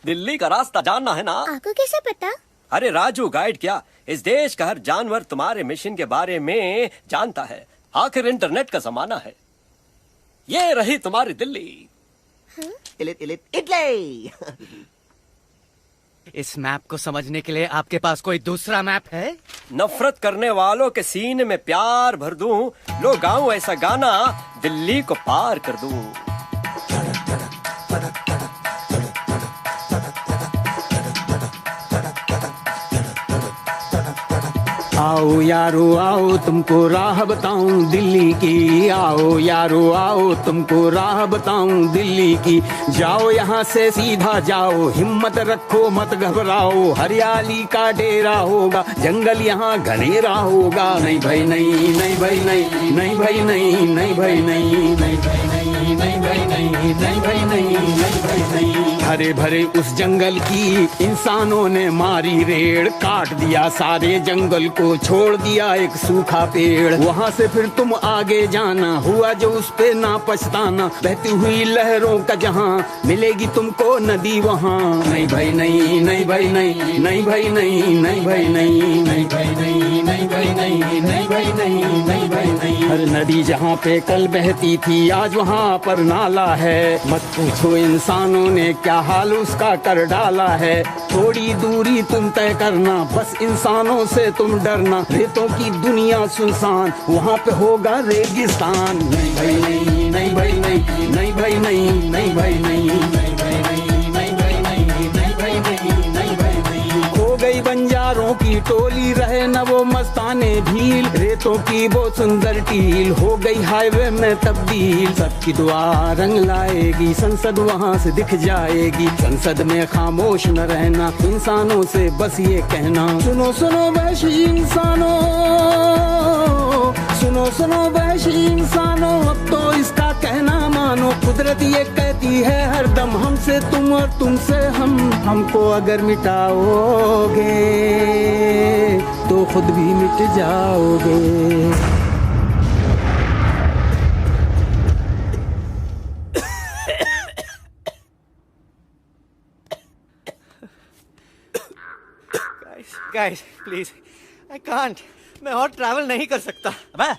दिल्ली का रास्ता जानना है ना? आपको कैसे पता? अरे राजू गाइड क्या, इस देश का हर जानवर तुम्हारे मिशन के बारे में जानता है। आखिर इंटरनेट का जमाना है। ये रही तुम्हारी दिल्ली। इटली। इस मैप को समझने के लिए आपके पास कोई दूसरा मैप है? नफरत करने वालों के सीने में प्यार भर दूं, लो गाऊं ऐसा गाना, दिल्ली को पार कर दूं। आओ यारो आओ तुमको राह बताऊं दिल्ली की। आओ यारो आओ तुमको राह बताऊं दिल्ली की। जाओ यहाँ से सीधा जाओ, हिम्मत रखो मत घबराओ। हरियाली का डेरा होगा, जंगल यहाँ घनेरा होगा। नहीं भाई नहीं, नहीं भाई नहीं, नहीं भाई नहीं, नहीं भाई नहीं, नहीं भाई नहीं, नहीं भाई नहीं, नहीं भाई नहीं, नहीं भाई नहीं। हरे भरे उस जंगल की इंसानों ने मारी रेड़, काट दिया सारे जंगल को, छोड़ दिया एक सूखा पेड़। वहाँ से फिर तुम आगे जाना, हुआ जो उस पे ना पछताना। बहती हुई लहरों का जहाँ, मिलेगी तुमको नदी वहाँ। नहीं भाई नहीं, नहीं भाई नहीं, नहीं भाई नहीं, नहीं भाई नहीं, नहीं भाई नहीं, नहीं भाई नहीं, नहीं भाई नहीं, नहीं भाई नहीं। हर नदी जहाँ पे कल बहती थी आज वहाँ पर नाला है। मत पूछो इंसानों ने क्या हाल उसका कर डाला है। थोड़ी दूरी तुम तय करना, बस इंसानों से तुम डरना। रेतों की दुनिया सुनसान, वहाँ पे होगा रेगिस्तान। नहीं भाई नहीं, नहीं भाई नहीं, नहीं भाई नहीं, नहीं भाई नहीं, नहीं भाई नहीं, नहीं भाई नहीं, नहीं भाई नहीं, नहीं भाई नहीं। खो गई बंजारों की टोली, रहे न वो मस्ताने भील। रेतों की वो सुंदर टील हो गई हाईवे में तब्दील। सबकी दुआ रंग लाएगी, संसद वहाँ से दिख जाएगी। संसद में खामोश न रहना, इंसानों से बस ये कहना। सुनो सुनो वैशी इंसानों, सुनो सुनो वैशी इंसानों, अब तो इसका कहना मानो। कुदरत ये कहती है हरदम, हमसे तुम और तुमसे हम। हमको अगर मिटाओगे तो खुद भी मिट जाओगे। Guys, please, I can't. मैं और ट्रैवल नहीं कर सकता। अबे,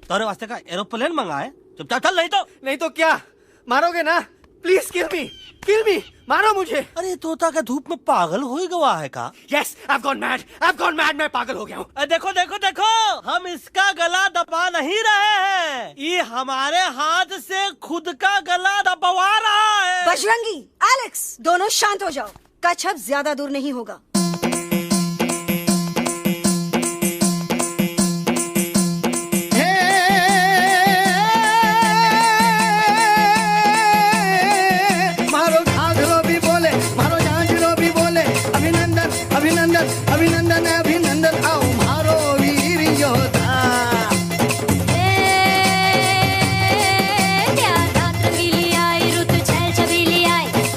तोरे वास्ते का एरोप्लेन मंगा है, चुपचाप चल। नहीं तो क्या मारोगे ना? प्लीज किल मी, मारो मुझे। अरे तोता का धूप में पागल हो ही गवा है का? Yes, I've gone mad, मैं पागल हो गया हूँ। देखो देखो देखो, हम इसका गला दबा नहीं रहे हैं, ये हमारे हाथ से खुद का गला दबवा रहा है। बजरंगी, एलेक्स, दोनों शांत हो जाओ। कच्छप ज्यादा दूर नहीं होगा। अभिनंदन अभिनंदन आओ मारो वीर योद्धा।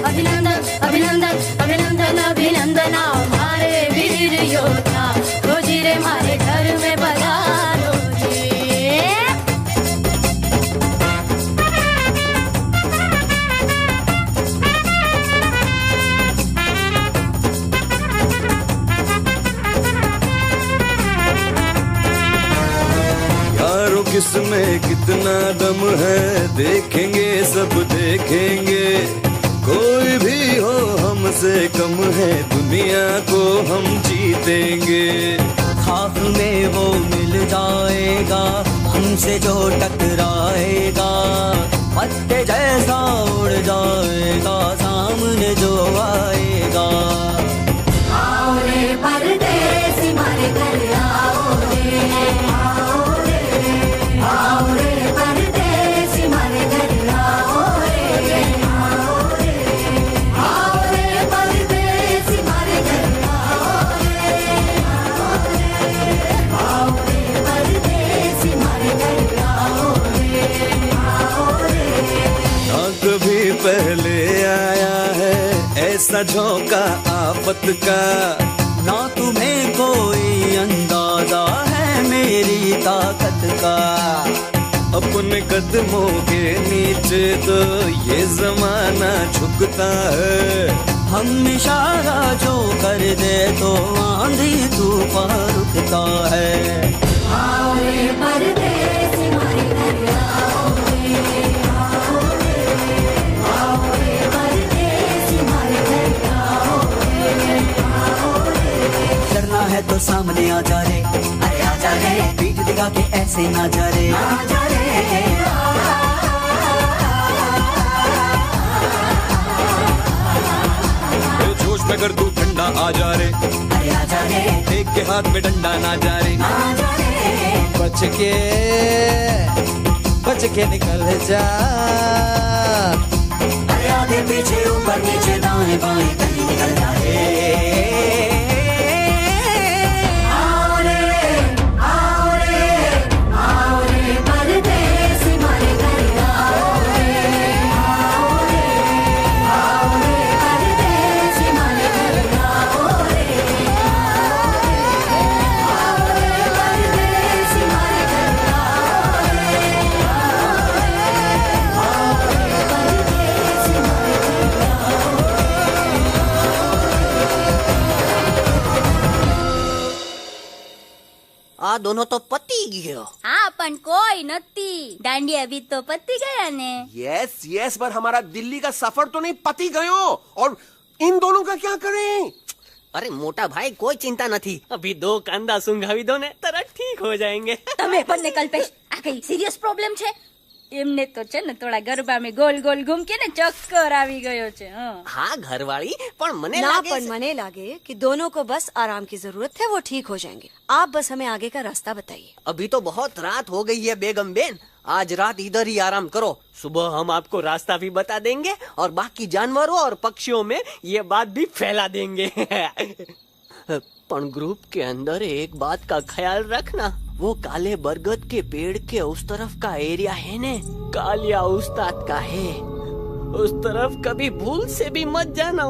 अभिनंदन अभिनंदन अभिनंदन अभिनंदन आओ मारे वीर योद्धा, रोजी रे मारे घर में पधारो जी। यारों किसमें कितना दम है, देखेंगे सब देखेंगे। कोई भी हो हमसे कम है, दुनिया को हम जीतेंगे। खाक में वो मिल जाएगा हमसे जो टकराएगा, पत्ते जैसा उड़ जाएगा सामने जो आएगा। आओ रे परदेसी मारे घर आओ रे, आओ रे, आओ रे परदेसी मारे घर आओ रे, आओ रे, आओ रे परदेसी मारे घर आओ रे, आओ रे, आओ रे परदेसी मारे घर आओ रे, आओ रे। ना कभी पहले आया है ऐसा झोंका आफत का, ना तुम्हें कोई अंदाजा है मेरी ताकत का। अपने कदमों के नीचे तो ये जमाना झुकता है। हम इशारा जो कर दे तो आंधी तूफान रुकता है। आओ रे परदेसी मारे घर आओ रे, आओ रे, आओ रे परदेसी मारे घर आओ रे, आओ रे। डरना है तो सामने आ जा रे, अरे आ जा रे, पीठ दिखा के ऐसे ना जा रे, आ जा रे। जोश में कर तू ठंडा आ जा रे, अरे आ जा रे, एक के हाथ में डंडा ना जा रे, आ जा रे। बच के निकल जा, अरे आगे पीछे ऊपर नीचे दाएं बाएं कहीं निकल जा रे। आओ रे, आओ रे, आओ रे परदेसी मारे घर आओ रे, आओ रे, आओ रे परदेसी मारे घर आओ रे, आओ रे परदेसी मारे घर आओ रे, आओ रे परदेसी मारे घर आओ रे। आ दोनों तो पती गयो। हाँ पण कोई नती, दांडिया भी तो पती गया ने। यस यस, पर हमारा दिल्ली का सफर तो नहीं पति गयो, और इन दोनों का क्या करें? अरे मोटा भाई कोई चिंता नहीं, अभी 2 कांदा सुंघावी दो ने तरह ठीक हो जाएंगे। તમે બંને કલ્પેશ આ કઈ સિરિયસ પ્રોબ્લેમ છે? એમને તો છે ને થોડા ગરબામાં ગોલ ગોલ ઘૂમકે ને ચક્કર આવી ગયો છે। हाँ घरवाली, पर मने ना लागे पर मने लागे कि दोनों को बस आराम की जरूरत है, वो ठीक हो जाएंगे। आप बस हमें आगे का रास्ता बताइए। अभी तो बहुत रात हो गई है बेगम बेन, आज रात इधर ही आराम करो, सुबह हम आपको रास्ता भी बता देंगे और बाकी जानवरों और पक्षियों में ये बात भी फैला देंगे। पर ग्रुप के अंदर एक बात का ख्याल रखना, वो काले बरगद के पेड़ के उस तरफ का एरिया है ने, कालिया उस्ताद का है, उस तरफ कभी भूल से भी मत जाना।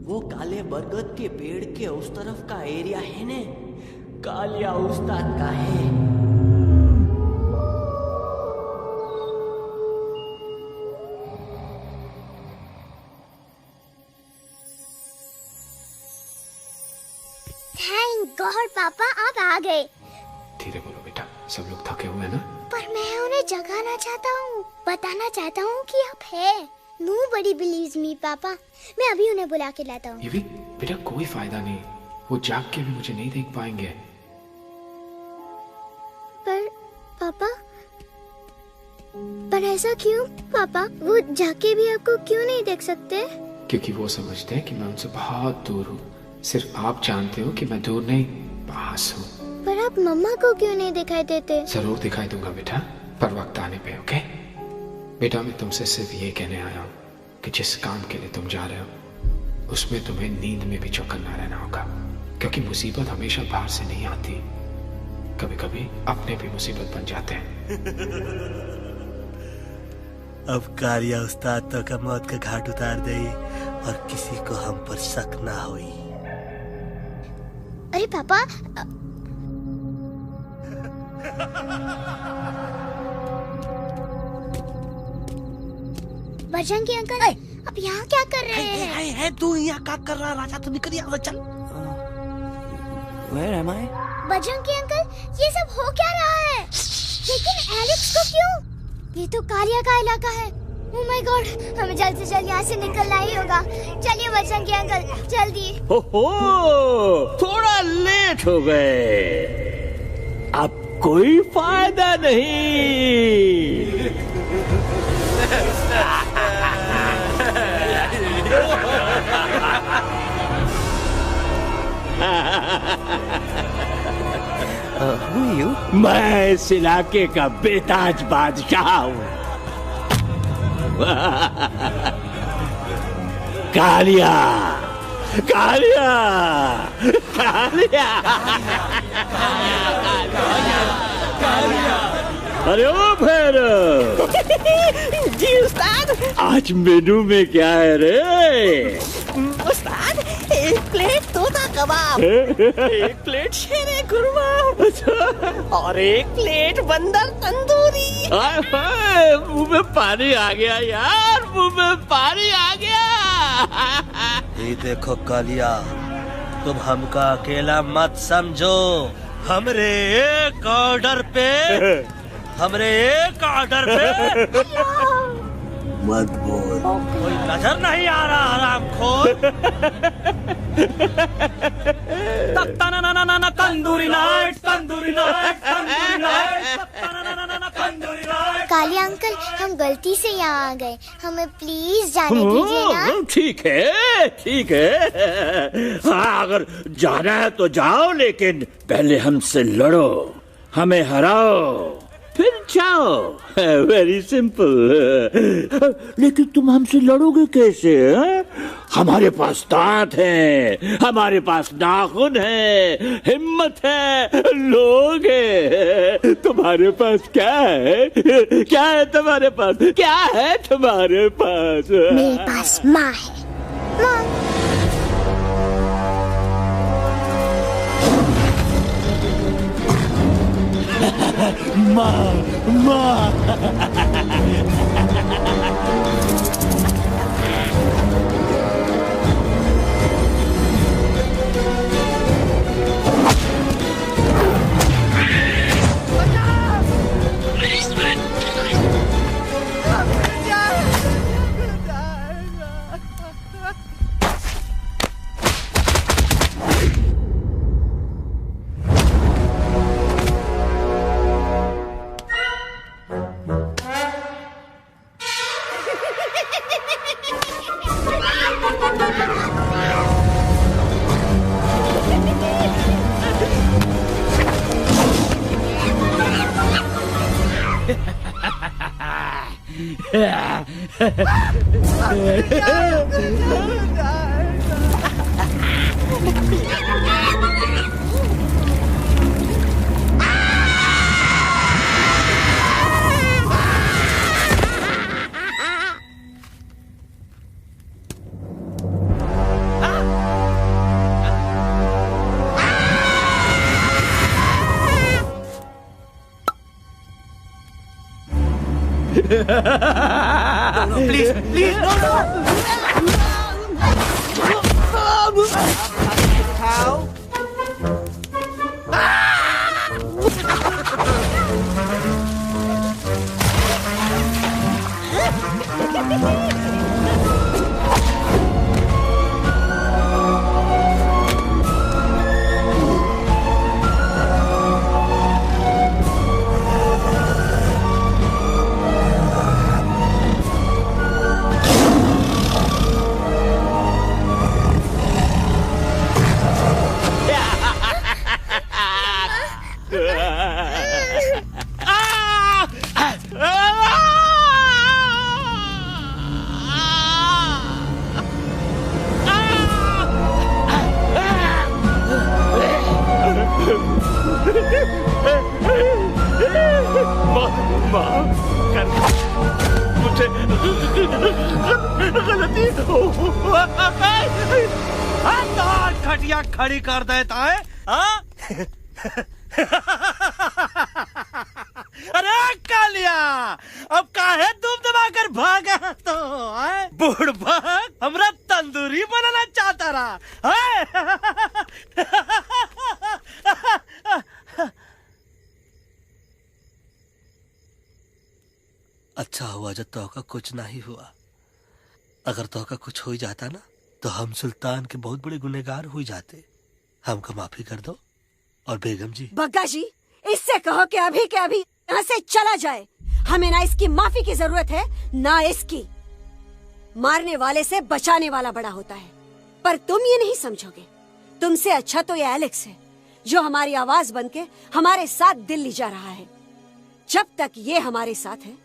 वो काले बरगद के पेड़ के उस तरफ का एरिया है ने, कालिया उस्ताद का है। थैंक गॉड पापा आप आ गए। धीरे बोलो बेटा, सब लोग थके हुए हैं ना। पर मैं उन्हें जगाना चाहता हूँ, बताना चाहता हूँ कि आप है। Nobody believes me पापा, मैं अभी उन्हें बुला के लाता हूँ। ये भी बेटा कोई फायदा नहीं, वो जाग के भी मुझे नहीं देख पाएंगे। पर पापा, पर ऐसा क्यों पापा? वो जाके भी आपको क्यों नहीं देख सकते? क्योंकि वो समझते हैं कि मैं उनसे बहुत दूर हूँ। सिर्फ आप जानते हो कि मैं दूर नहीं, पास हूँ। पर आप मम्मा को क्यों नहीं दिखाई देते? जरूर दिखाई दूंगा बेटा, पर वक्त आने पे। ओके बेटा मैं तुमसे सिर्फ ये कहने आया हूँ कि जिस काम के लिए तुम जा रहे हो उसमें तुम्हें नींद में भी चौकन्ना रहना होगा, क्योंकि मुसीबत हमेशा बाहर से नहीं आती, कभी कभी अपने भी मुसीबत बन जाते हैं। अब कालिया उस्ताद तो का मौत का घाट उतार दे और किसी को हम पर शक ना हुई। अरे पापा, बजरंगी अंकल अब यहाँ क्या कर रहे हैं? है तू यहाँ क्या कर रहा? राजा तू निकल यहाँ से, चल। Where am I? Bajrangi uncle, ये सब हो क्या रहा है? लेकिन एलेक्स को क्यों? ये तो कालिया का इलाका है। ओह माय गॉड, हमें जल्द से जल्द यहाँ से निकलना ही होगा। चलिए बजरंगी अंकल, जल्दी। हो, थोड़ा लेट हो गए, अब कोई फायदा नहीं। Who are you? मैं इस इलाके का बेताज बादशाह हूँ। कालिया, कालिया, कालिया, अरे ओ भैरव। जी उस्ताद। आज मेनू में क्या है रे? उस्ताद, एक प्लेट तोता कबाब, एक प्लेट शेरे कुरमा और एक प्लेट बंदर तंदूरी। मुंह में पानी आ गया यार, मुंह में पानी आ गया। ये देखो कालिया, तुम हमका अकेला मत समझो। हमरे एक ऑर्डर पे मत बोल। कोई नजर नहीं आ रहा हरामखोर। Tandoori night, tandoori night, tandoori night, tandoori night. Kaliya uncle, हम गलती से यहाँ आ गए, हमें प्लीज जाने दीजिए ना। ठीक है, ठीक है। हाँ, अगर जाना है तो जाओ, लेकिन पहले हमसे लड़ो, हमें हराओ, फिर जाओ। Very simple. लेकिन तुम हमसे लड़ोगे कैसे? हमारे पास दांत है, हमारे पास नाखून है, हिम्मत है, लोग है। तुम्हारे पास क्या है? क्या है तुम्हारे पास? क्या है तुम्हारे पास? मेरे पास माँ है, माँ। माँ, माँ। Please, please, no, no. How? मुझे गलती खटिया खड़ी कर देता है। अरे कालिया, अब काहे तुम दबाकर भागा तो बुढ़बा हमरा तंदूरी बनाना चाहता रहा। अच्छा हुआ जब तोहका कुछ नहीं हुआ। अगर तोहका कुछ हो जाता ना तो हम सुल्तान के बहुत बड़े गुनहगार हो जाते। हमको माफी कर दो। और बेगम जी, बग्गा जी, इससे कहो कि अभी के अभी यहाँ से चला जाए। हमें ना इसकी माफी की जरूरत है ना इसकी। मारने वाले से बचाने वाला बड़ा होता है, पर तुम ये नहीं समझोगे। तुमसे अच्छा तो ये एलेक्स है जो हमारी आवाज बनके हमारे साथ दिल्ली जा रहा है। जब तक ये हमारे साथ है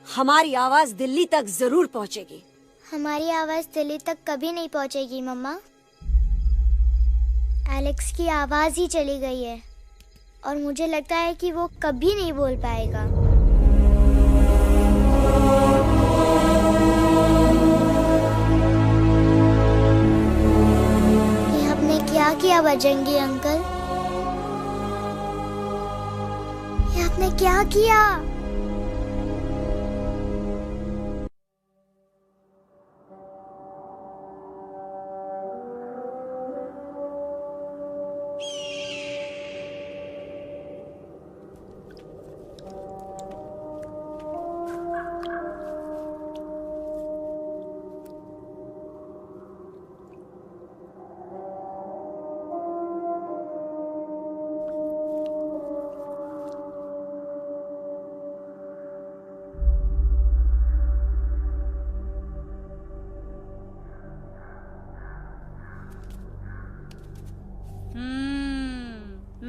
हमारी आवाज दिल्ली तक जरूर पहुंचेगी। हमारी आवाज दिल्ली तक कभी नहीं पहुंचेगी मम्मा। एलेक्स की आवाज ही चली गई है और मुझे लगता है कि वो कभी नहीं बोल पाएगा। ये आपने क्या किया बजरंगी अंकल? ये आपने क्या किया?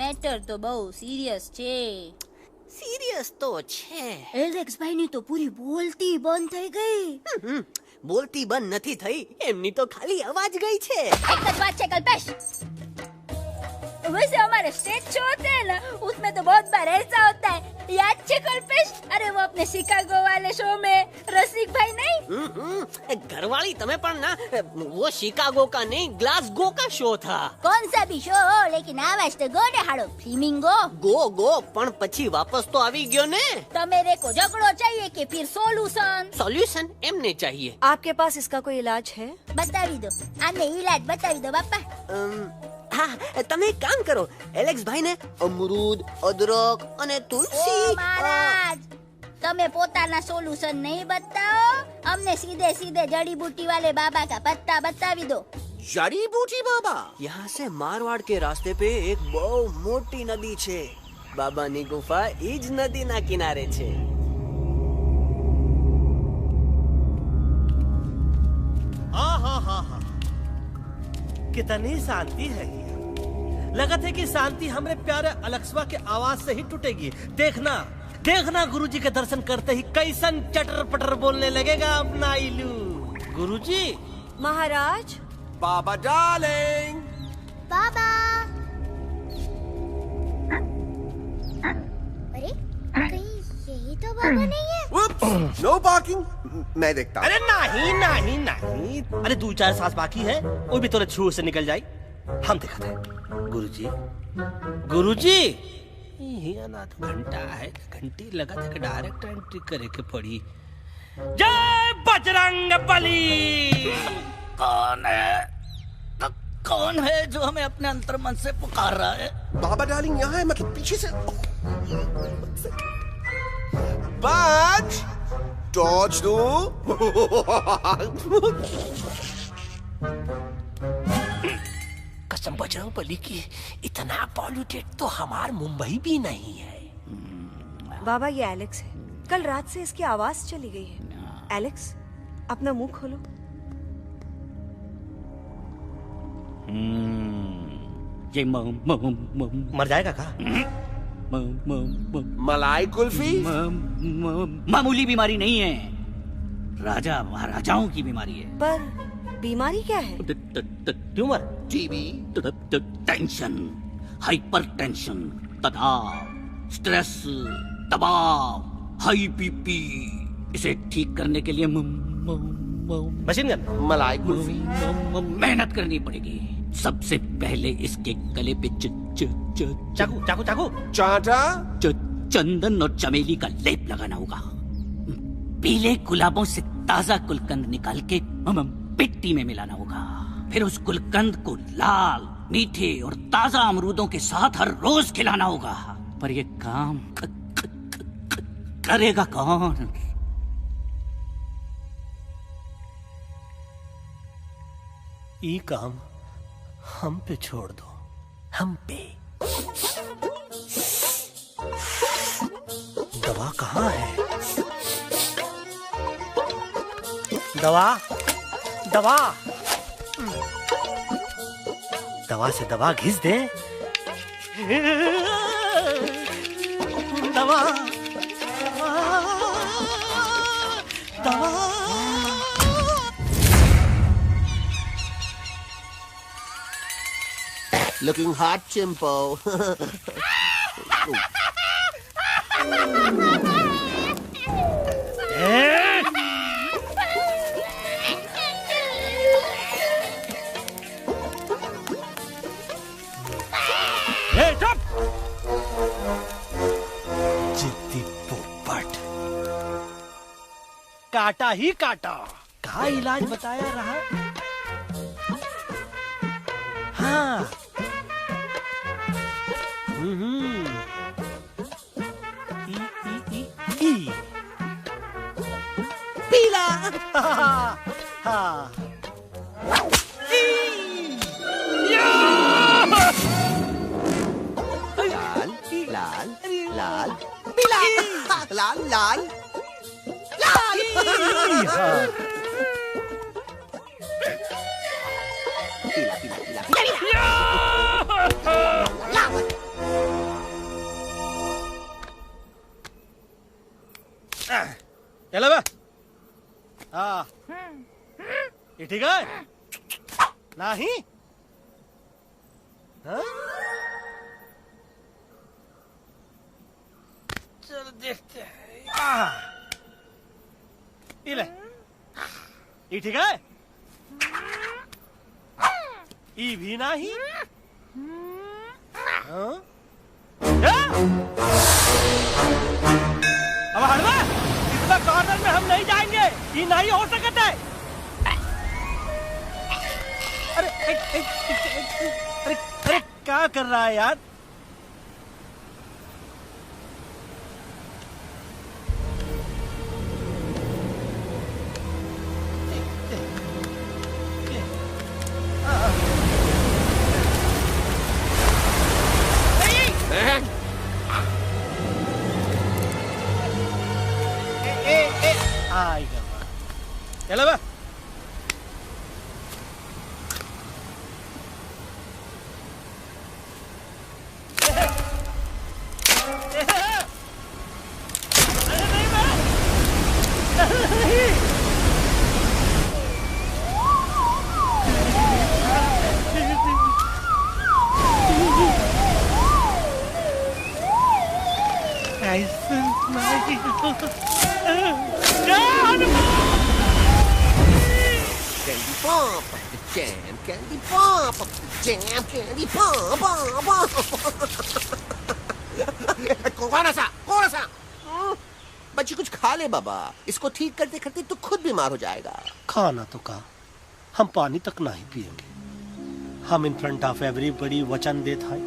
મેટર તો બહુ સિરિયસ છે. સિરિયસ તો છે. એલેક્સ ભાઈ ની તો પૂરી બોલતી બંધ થઈ ગઈ. બોલતી બંધ નથી થઈ, એમની તો ખાલી અવાજ ગઈ છે. એક જ વાત છે કલ્પેશ, वैसे हमारे स्टेज शो होते हैं ना उसमें तो बहुत बार ऐसा होता है, याद है कल्पेश? अरे वो अपने शिकागो वाले शो में रसिक भाई नहीं? घरवाली तुम्हें पर ना वो शिकागो का नहीं ग्लासगो का शो था. कौन सा भी शो हो लेकिन आवाज तो गो ने हाड़ो फ्लेमिंगो गो पण પછી વાપસ તો આવી ગયો ને. तो मेरे को झगड़ो चाहिए कि फिर सॉल्यूशन एमने चाहिए. आपके पास इसका कोई इलाज है? बतावी दो, आने इलाज बतावी दो बापा. हाँ, તમે એક કામ કરો, એલેક્સ ભાઈ ને અમરૂદ, અદરક અને તુલસી. ओ महाराज, તમે પોતાના સોલ્યુશન नहीं बताओ, हमने सीधे सीधे जड़ी बूटी वाले बाबा का पत्ता बतावी दो. जड़ी बूटी बाबा? यहाँ से मारवाड़ के रास्ते पे एक बहु मोटी नदी छे. बाबानी गुफा इज नदी ना किनारे छे. कितनी शांति है ये. लगा था कि शांति हमरे प्यारे अलेक्सवा के आवाज से ही टूटेगी. देखना देखना गुरुजी के दर्शन करते ही कैसन चटर पटर बोलने लगेगा अपना इलू. गुरुजी. महाराज. बाबा डार्लिंग. बाबा. अरे कहीं यही तो बाबा नहीं है? No parking. मैं देखता हूँ. अरे नहीं नहीं नहीं, अरे 2-4 सांस बाकी है, वो भी तोरे छू से निकल जाए. हम दिखाते हैं. गुरुजी गुरुजी, ये ना तो घंटा है, घंटी लगा था कि डायरेक्ट एंट्री करे के पड़ी. जय बजरंग बली. कौन है? कौन है जो हमें अपने अंतर्मन से पुकार रहा है? बाबा डार्लिंग यहाँ है, मतलब पीछे से. बाज टॉर्च दो. कसम बजरंग बली की, इतना पॉल्यूटेड तो हमार मुंबई भी नहीं है. बाबा ये एलेक्स है, कल रात से इसकी आवाज चली गई है. एलेक्स अपना मुंह खोलो. ये मर जाएगा का? मलाई कुल्फी? मामूली बीमारी नहीं है, राजा महाराजाओं की बीमारी है. पर बीमारी क्या है? Tumour, TB, tension, hyper tension, तनाव, स्ट्रेस, दबाव, हाई बीपी, इसे ठीक करने के लिए मशीन गन, मलाई कुल्फी, मेहनत करनी पड़ेगी। सबसे पहले इसके गले पे चाकू चाकू चाकू चाटा चंदन और चमेली का लेप लगाना होगा। पीले गुलाबों से ताजा गुलकंद निकाल के मिट्टी में मिलाना होगा। फिर उस गुलकंद को लाल, मीठे और ताजा अमरूदों के साथ हर रोज खिलाना होगा। पर ये काम करेगा कौन? ये काम हम पे छोड़ दो, हम पे। दवा कहाँ है? दवा, दवा, दवा से दवा घिस दे। दवा, दवा। Looking hot, Chimpo. जिद्दी पोपट, काटा ही काटा। कहाँ इलाज बताया रहा? हाँ, पीला। हाँ, लाल लाल लाल पीला, लाल लाल लाल। पीला पीला पीला लाल। चलो बे। हाँ, ये ठीक है? नहीं? हाँ? चलो देखते हैं। ये ले, ये ठीक है? ये भी नहीं? हाँ? अब हट बे, इतना कॉर्नर में हम नहीं जाएंगे, ये नहीं हो सकता है। अरे अरे अरे क्या कर रहा है यार? चलो बे। Candy pop, jam, candy pop, jam, candy pop, कौन सा? बच्ची कुछ खा ले बाबा, इसको ठीक करते करते तो खुद बीमार हो जाएगा। खाना तो कहा, हम पानी तक नहीं पिएंगे। हम इन फ्रंट ऑफ एवरीबॉडी वचन देता है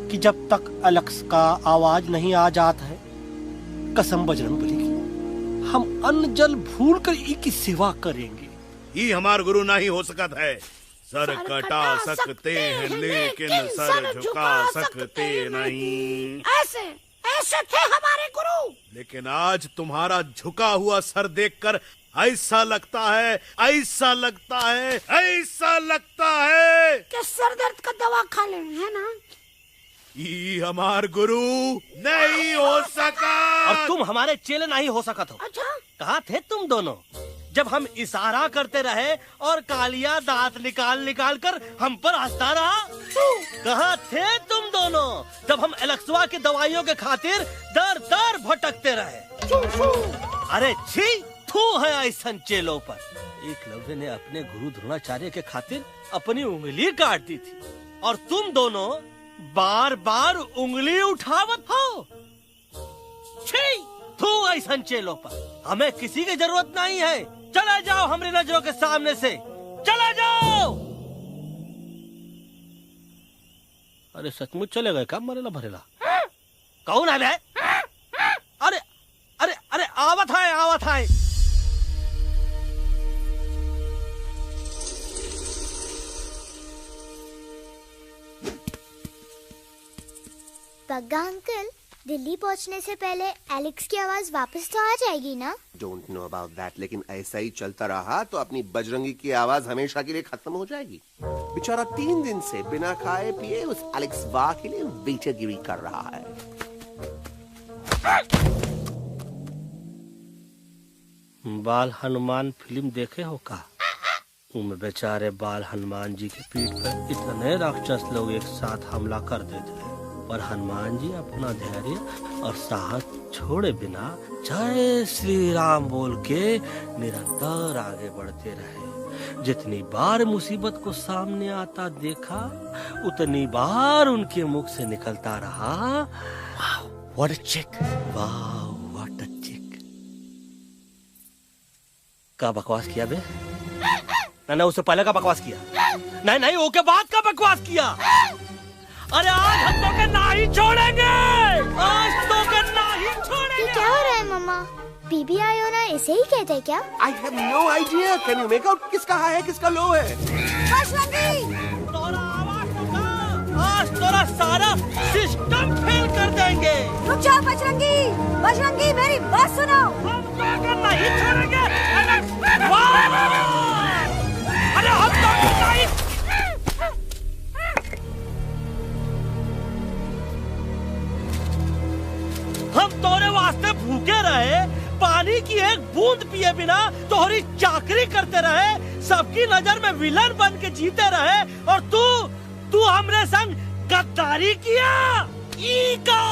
कि जब तक एलेक्स का आवाज नहीं आ जाता है, कसम बजरंग बली की, हम अन्न जल भूल कर इसकी सेवा करेंगे। ये हमार गुरु नहीं हो सकता है। सर कटा सकते हैं लेकिन सर झुका सकते नहीं। ऐसे ऐसे थे हमारे गुरु। लेकिन आज तुम्हारा झुका हुआ सर देखकर ऐसा लगता है, ऐसा लगता है, ऐसा लगता है कि सर दर्द का दवा खा ले, है ना? ये हमार गुरु नहीं हो सका। और तुम हमारे चेले नहीं हो सका तो। अच्छा, कहाँ थे तुम दोनों जब हम इशारा करते रहे और कालिया दांत निकाल निकाल कर हम पर हंसता रहा? कहाँ थे तुम दोनों जब हम एलेक्सवा की दवाइयों के खातिर दर दर भटकते रहे? अरे छी, थू है ऐसन चेलों पर। एकलव्य ने अपने गुरु द्रोणाचार्य के खातिर अपनी उंगली काट दी थी और तुम दोनों बार बार उंगली उठावत हो। छी, थू ऐसन चेलों पर। हमें किसी की जरूरत नहीं है। चले जाओ हमारी नजरों के सामने से, चले जाओ। अरे सचमुच चले गए क्या? मरेला भरेला कौन है बे? अरे अरे अरे आवत है, आवत है। बग्गा अंकल, दिल्ली पहुंचने से पहले एलेक्स की आवाज वापस तो आ जाएगी ना? डोंट नो अबाउट दैट, लेकिन ऐसा ही चलता रहा तो अपनी बजरंगी की आवाज हमेशा के लिए खत्म हो जाएगी। बेचारा 3 दिन से बिना खाए पिए उस एलेक्स वाह के लिए बेटेगिरी कर रहा है। बाल हनुमान फिल्म देखे हो का? उनमें बेचारे बाल हनुमान जी के पीठ पर इतने राक्षस लोग एक साथ हमला कर देते हैं, पर हनुमान जी अपना धैर्य और साहस छोड़े बिना जय श्री राम बोल के निरंतर आगे बढ़ते रहे। जितनी बार मुसीबत को सामने आता देखा, उतनी बार उनके मुख से निकलता रहा, वाह व्हाट अ चिक, वाह व्हाट अ चिक। का बकवास किया बे? ना उससे पहले का बकवास किया? नहीं ओके बाद का बकवास किया। अरे आज हम तो के नहीं छोड़ेंगे, आज तो के नहीं छोड़ेंगे। ये क्या हो रहा है मम्मा? बीबी आयोना ऐसे ही कहते हैं क्या? I have no idea. Can you make out किसका हाई है किसका लो है? तोरा आवाज तो का? आज तोरा सारा सिस्टम फेल कर देंगे। रुक जाओ बजरंगी, बजरंगी मेरी बात सुनो। हम तो के नहीं छोड़ेंगे। अरे हम तो के नहीं। हम तोरे वास्ते भूखे रहे, पानी की एक बूंद पिए बिना तोहरी चाकरी करते रहे, सबकी नजर में विलन बन के जीते रहे, और तू हमरे संग गद्दारी किया। ई का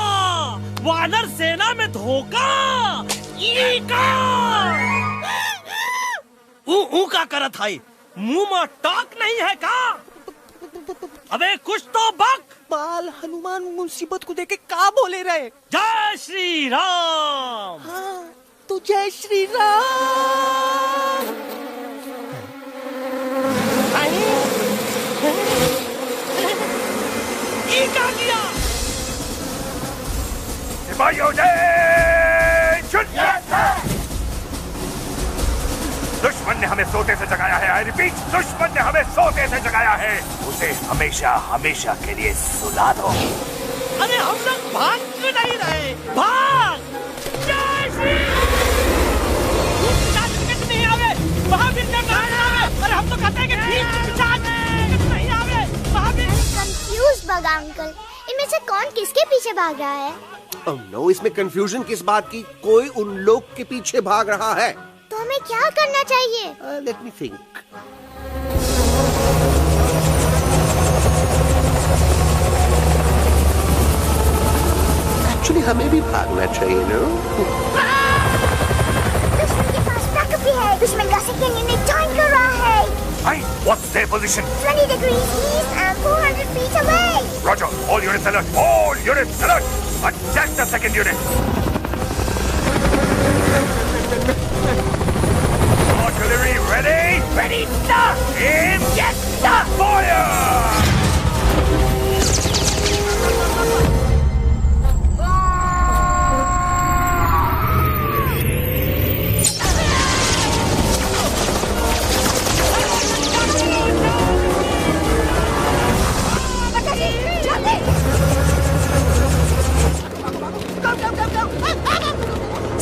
वानर सेना में धोखा, ई का ऊ का करत है, मुंह में टॉक नहीं है का? अबे कुछ तो बक। बाल हनुमान मुसीबत को देखे का बोले रहे? जय श्री राम। हाँ, तो जय श्री राम। ये क्या किया? सिपाहियों जय दुश्मन ने हमें सोते से जगाया है। आई रिपीट, दुश्मन ने हमें सोते से जगाया है। उसे हमेशा हमेशा के लिए सुला दो। अरे हम लोग भाग क्यों नहीं रहे? भाग! जय श्री नहीं आवे, महावीर ने कहा आवे। अरे हम तो कहते हैं कि ठीक नहीं आवे, महावीर। कंफ्यूज बग्गा अंकल, इनमें से कौन किसके पीछे भाग रहा है? Oh no, इसमें कंफ्यूजन किस बात की? कोई उन लोग के पीछे भाग रहा है। तो हमें क्या करना चाहिए? Let me think. Actually, हमें भी भागना चाहिए, no? दुश्मन के पास बैकअप भी है। दुश्मन का सेकेंड यूनिट जॉइन कर रहा है। Hey, what's their position? 20 degrees east and 400 feet away. Roger, all units alert. All units alert. Attack the second unit. Artillery ready? Ready, sir! Aim! Yes, sir! Fire!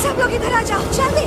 सब लोग इधर आ जाओ, जल्दी।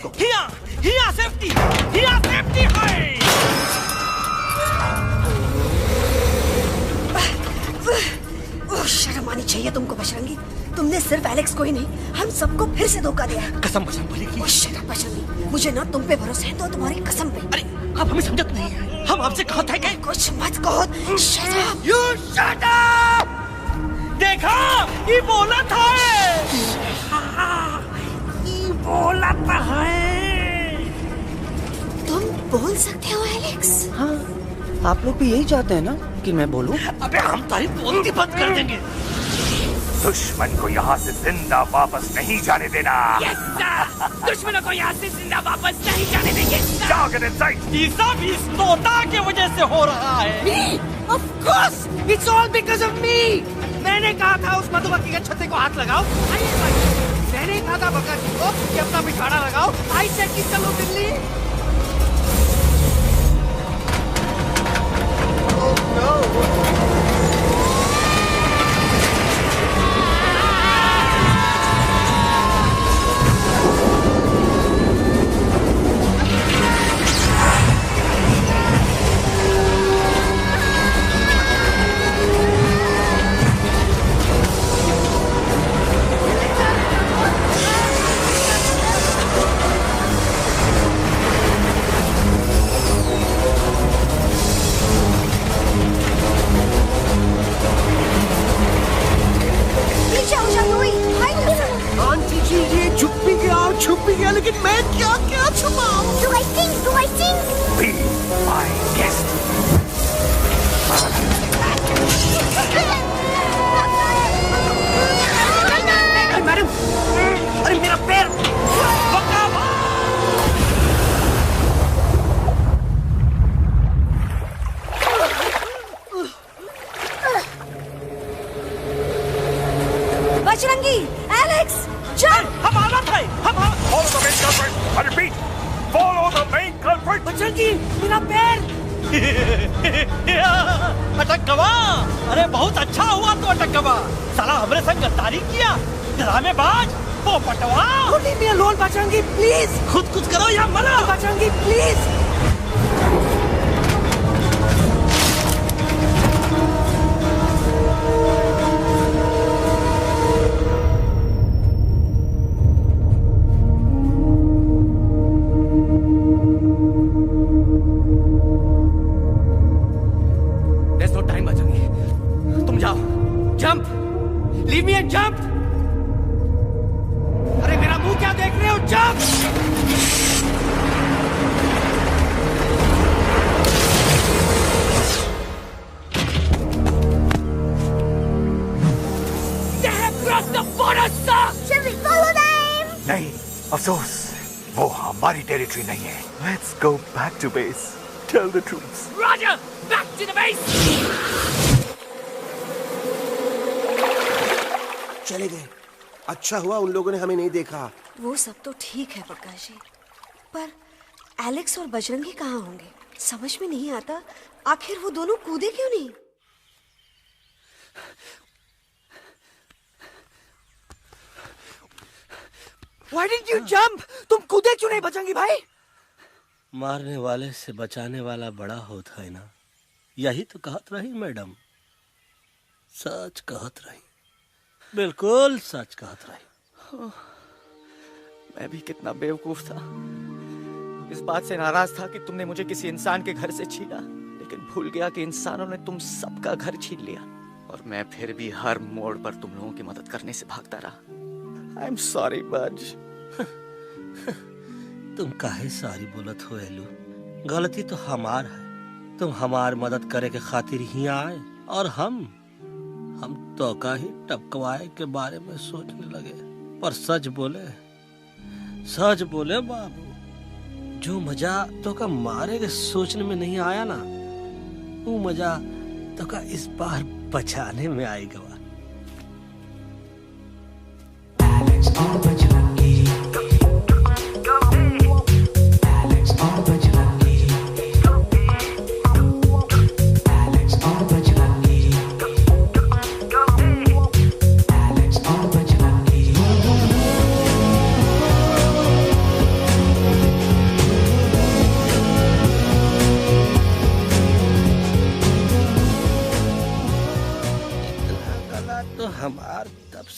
को। हिया सेफ्टी है। शर्म आनी चाहिए तुमको बजरंगी। तुमने सिर्फ एलेक्स को ही नहीं, हम सबको फिर से धोखा दिया है। कसम बजरंग बली की। शट अप बजरंगी, मुझे ना तुम पे भरोसा है तो तुम्हारी कसम पे। अरे आप हमें समझत नहीं है, हम आपसे कहते हैं कि कुछ मत कहो। Shut up. You shut up. देखा, ये बोला था, ये बोला है। तुम बोल सकते हो एलेक्स? हाँ, आप लोग भी यही चाहते हैं ना कि मैं बोलूं? अबे हम तारी बोलती बंद कर देंगे। दुश्मन को यहाँ से जिंदा वापस नहीं जाने देना। Yes, sir! दुश्मनों को यहाँ से जिंदा वापस नहीं जाने देंगे। जाओ get inside। ये सब इस तोता की वजह से हो रहा है। Me? Of course! It's all because of me! मैंने कहा था उस मधुमक्खी के छत्ते को हाथ लगाओ। मैंने कहा था भगत सिंह को कि अपना पिछवाड़ा लगाओ। आई सेड कि चलो दिल्ली। Oh no! छुप भी गया, लेकिन मैं क्या छुपाऊं? Do I sing? Be my guest। Madam, अरे मेरा पैर। बजरंगी, एलेक्स, चल। हम आना था। Follow the main culprit। I repeat, follow the main culprit। Bajrangi, मेरा पैर। अटक गवा। अरे बहुत अच्छा हुआ तो अटक गवा। साला हमरे संग गद्दारी किया, ड्रामेबाज, पोपटवा। Leave me alone, Bajrangi, please। खुद कुछ करो या मरो। Bajrangi, please। Leave me and jump! अरे मेरा मुंह क्या देख रहे हो? Jump! They have crossed the border, sir! Shall we follow them? नहीं, अफसोस, वो हमारी टेरिटरी नहीं है। Let's go back to base. Tell the troops. Roger! Back to the base! चले गए। अच्छा हुआ उन लोगों ने हमें नहीं देखा। वो सब तो ठीक है प्रकाश जी, पर एलेक्स और बजरंगी कहाँ होंगे? समझ में नहीं आता, आखिर वो दोनों कूदे क्यों नहीं? Why didn't you jump? तुम कूदे क्यों नहीं बजरंगी भाई? मारने वाले से बचाने वाला बड़ा होता है ना, यही तो कहत रही मैडम। सच कहत रही, बिल्कुल सच कहत रही। मैं भी कितना बेवकूफ था। इस बात से नाराज था कि तुमने मुझे किसी इंसान के घर से छीना, लेकिन भूल गया कि इंसानों ने तुम सबका घर छीन लिया, और मैं फिर भी हर मोड़ पर तुम लोगों की मदद करने से भागता रहा। आई एम सॉरी बज। तुम काहे सारी बोलत हो एलू? गलती तो हमार है। तुम हमार मदद करे के खातिर ही आए, और हम तो का ही टपकवाए के बारे में सोचने लगे। पर सच बोले बाबू, जो मजा तो का मारे के सोचने में नहीं आया ना, वो मजा तो का इस बार बचाने में आएगा।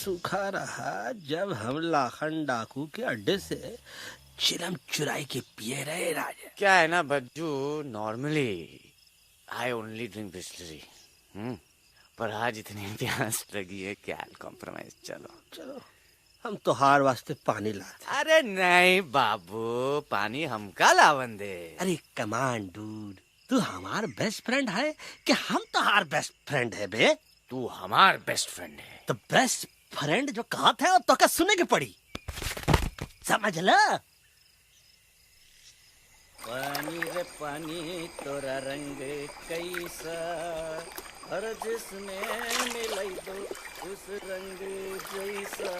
सूखा रहा जब हम लाखन डाकू के अड्डे से चिलम चुराई के पिए रहे राजा। क्या है ना Bajju, normally I only drink Bisleri, पर आज इतनी प्यास लगी है क्या कॉम्प्रोमाइज। चलो चलो हम तो हार वास्ते पानी लाते। अरे नहीं बाबू, पानी हमका लावन दे। अरे कमान डूड, तू हमार बेस्ट फ्रेंड है कि हम तो हार बेस्ट फ्रेंड है बे? तू हमार बेस्ट फ्रेंड है तो बेस्ट फ्रेंड जो कहा था तो क्या सुनने की पड़ी, समझ ला। पानी रे पानी तोरा रंग कैसा, हर जिसमें मिलाई दो उस रंग जैसा।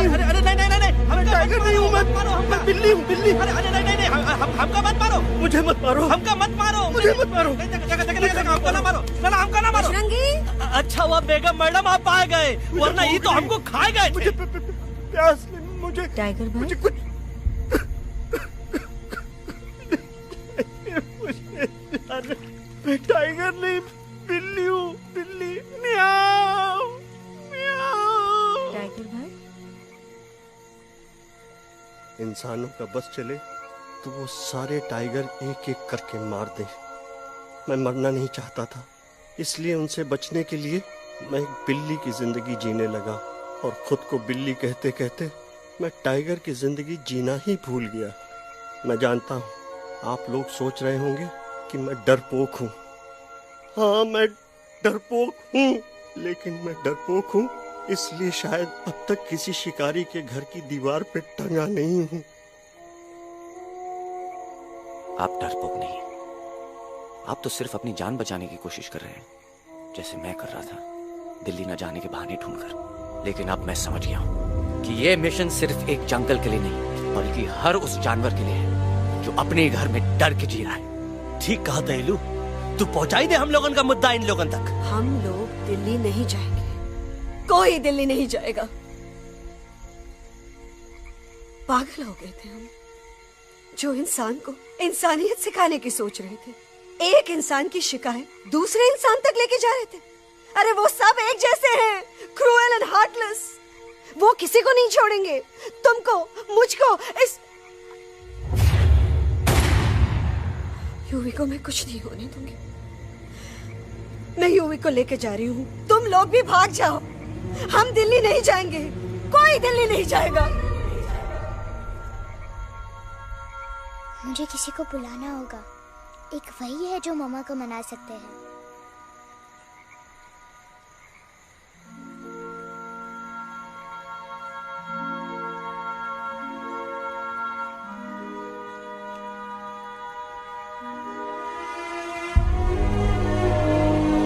अरे नहीं, हम टाइगर नहीं हूँ, मैं बिल्ली हूँ, बिल्ली। अरे नहीं, हमका मत मारो, मुझे मत मारो, हमका मत मारो, मुझे मत मारो, हमको ना मारो, ना हमका ना मारो। अच्छा हुआ बेगम मैडम आप आ गए, वरना ये तो हमको खाए गए। मुझे प्यास नहीं, मुझे टाइगर भाई, मुझे कुछ मैं टाइगर नहीं, बिल्ली हूँ, बिल्ली। म्याऊ म्याऊ। टाइगर भाई, इंसानों का बस चले तो वो सारे टाइगर एक एक करके मार दे। मैं मरना नहीं चाहता था, इसलिए उनसे बचने के लिए मैं एक बिल्ली की जिंदगी जीने लगा, और खुद को बिल्ली कहते कहते मैं टाइगर की जिंदगी जीना ही भूल गया। मैं जानता हूँ आप लोग सोच रहे होंगे कि मैं डरपोक हूँ। हाँ मैं डरपोक हूँ, लेकिन मैं डरपोक हूँ इसलिए शायद अब तक किसी शिकारी के घर की दीवार पे टंगा नहीं हूँ। आप डरपोक नहीं, आप तो सिर्फ अपनी जान बचाने की कोशिश कर रहे हैं, जैसे मैं कर रहा था दिल्ली न जाने के बहाने ढूंढकर। लेकिन अब मैं समझ गया हूँ कि ये मिशन सिर्फ एक जंगल के लिए नहीं, बल्कि हर उस जानवर के लिए है जो अपने घर में डर के जी रहा है। ठीक कहा दहलू, तू पहुंचाई दे हम लोगन का मुद्दा इन लोगन तक। हम लोग दिल्ली नहीं जाएंगे, कोई दिल्ली नहीं जाएगा। पागल हो गए थे हम, जो इंसान को इंसानियत सिखाने की सोच रहे थे। एक इंसान की शिकायत दूसरे इंसान तक लेके जा रहे थे। अरे वो सब एक जैसे हैं, क्रूएल एंड हार्टलेस। वो किसी को नहीं छोड़ेंगे, तुमको, मुझको, इस यूवी को मैं कुछ नहीं होने दूंगी। मैं यूवी को लेके जा रही हूँ, तुम लोग भी भाग जाओ। हम दिल्ली नहीं जाएंगे, कोई दिल्ली नहीं जाएगा। मुझे किसी को बुलाना होगा, एक वही है जो मम्मा को मना सकते हैं।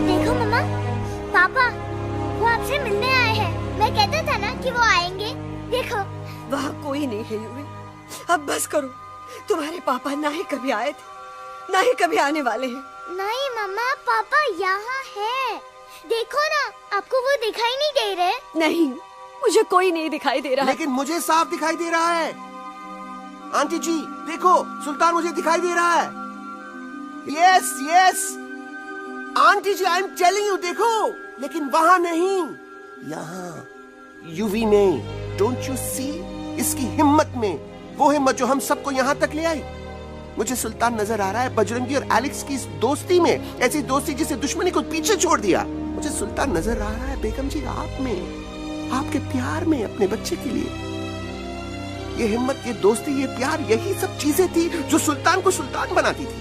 देखो मम्मा, पापा वो आपसे मिलने आए हैं। मैं कहता था ना कि वो आएंगे। देखो वहाँ कोई नहीं है यूवी, अब बस करो। तुम्हारे पापा ना ही कभी आए थे, ना ही कभी आने वाले हैं। नहीं मम्मा, पापा यहाँ है। देखो ना, आपको वो दिखाई नहीं दे रहे? नहीं, मुझे कोई नहीं दिखाई दे रहा। लेकिन मुझे साफ दिखाई दे रहा है। आंटी जी देखो, सुल्तान मुझे दिखाई दे रहा है। Yes yes aunty ji, I am telling you, देखो। लेकिन वहाँ नहीं, यहाँ यूवी में। डोंट यू सी इसकी हिम्मत में, वो हिम्मत जो हम सबको यहाँ तक ले आई। मुझे सुल्तान नजर आ रहा है बजरंगी और एलेक्स की इस दोस्ती में, ऐसी दोस्ती जिसे दुश्मनी को पीछे छोड़ दिया। मुझे सुल्तान नजर आ रहा है बेगम जी आप में, आपके प्यार में, अपने बच्चे के लिए। ये हिम्मत, ये दोस्ती, ये प्यार, यही सब चीजें थी जो सुल्तान को सुल्तान बनाती थी।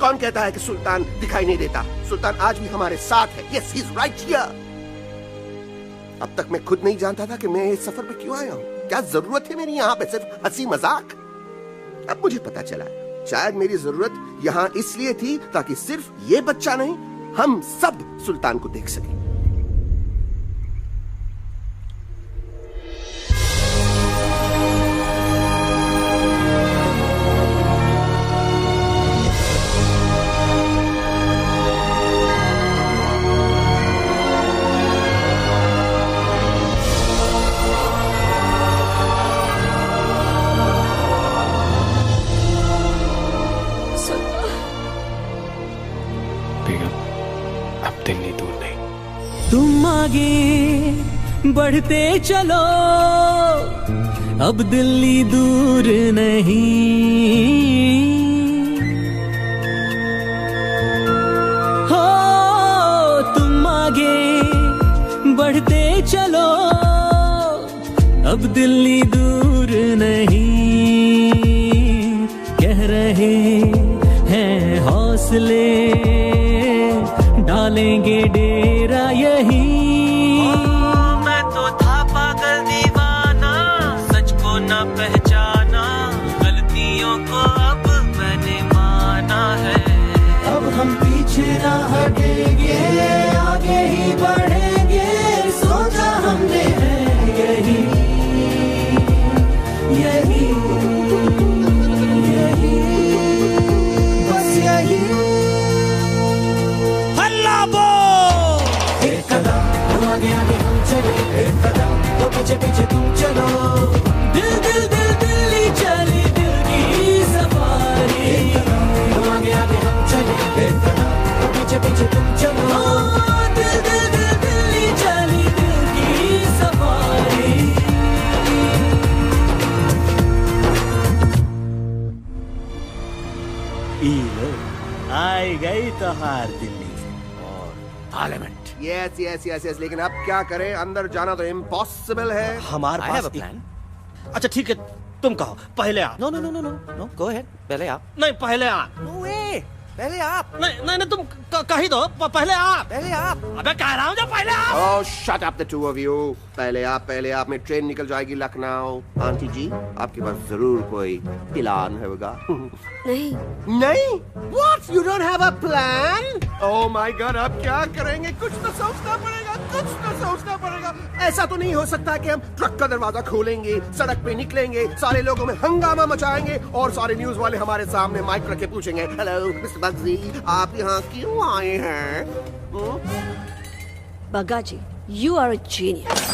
कौन कहता है कि सुल्तान दिखाई नहीं देता? सुल्तान आज भी हमारे साथ है। Yes, he is right here. अब तक मैं खुद नहीं जानता था कि मैं इस सफर पे क्यों आया हूँ। क्या जरूरत है मेरी यहाँ पे सिर्फ हंसी मजाक? अब मुझे पता चला, शायद मेरी जरूरत यहाँ इसलिए थी ताकि सिर्फ ये बच्चा नहीं, हम सब सुल्तान को देख सकें। तुम आगे बढ़ते चलो, अब दिल्ली दूर नहीं। हो तुम आगे बढ़ते चलो, अब दिल्ली दूर नहीं। कह रहे हैं हौसले, डालेंगे डेरा यही। मैं तो था पागल दीवाना, सच को न पहचाना, गलतियों को अब मैंने माना है। अब हम पीछे ना हटेंगे, आगे ही बढ़ेंगे, सोचा हमने है यही यही यही, बस यही। हल्ला बोल। एक कदम तो आगे आगे हम चले, एक कदम तो पीछे पीछे तुम चलो। दिल दिल दिल दिल्ली चली दिल की सफारी। एक कदम तो आगे आगे हम चले, एक कदम तो पीछे पीछे तुम चलो। दिल दिल दिल दिल्ली चली दिल की सफारी। आई गई तो हार दिल्ली और parliament. Yes yes yes yes, लेकिन अब क्या करें, अंदर जाना तो इम्पॉसिबल है। हमारे पास प्लान। अच्छा ठीक है, तुम कहो पहले आप। No no no no no no, go ahead, पहले आप। नहीं पहले आप। नो वे, पहले आप। नहीं नहीं तुम कही दो, पहले आप। पहले आप। अबे कह रहा हूँ जो पहले आप। Oh, shut up the two of you. पहले आप में ट्रेन निकल जाएगी लखनऊ। आंटी जी, आपके पास जरूर कोई प्लान होगा। नहीं नहीं? What? You don't have a plan? Oh my God, अब क्या करेंगे? कुछ तो सोचना पड़ेगा, कुछ तो सोचना पड़ेगा। ऐसा तो नहीं हो सकता कि हम ट्रक का दरवाजा खोलेंगे, सड़क पे निकलेंगे, सारे लोगों में हंगामा मचाएंगे और सारे न्यूज वाले हमारे सामने माइक रख के पूछेंगे, हेलो मिस्टर बग्जी, आप यहाँ क्यों आए हैं? बग्गा जी, you are a genius.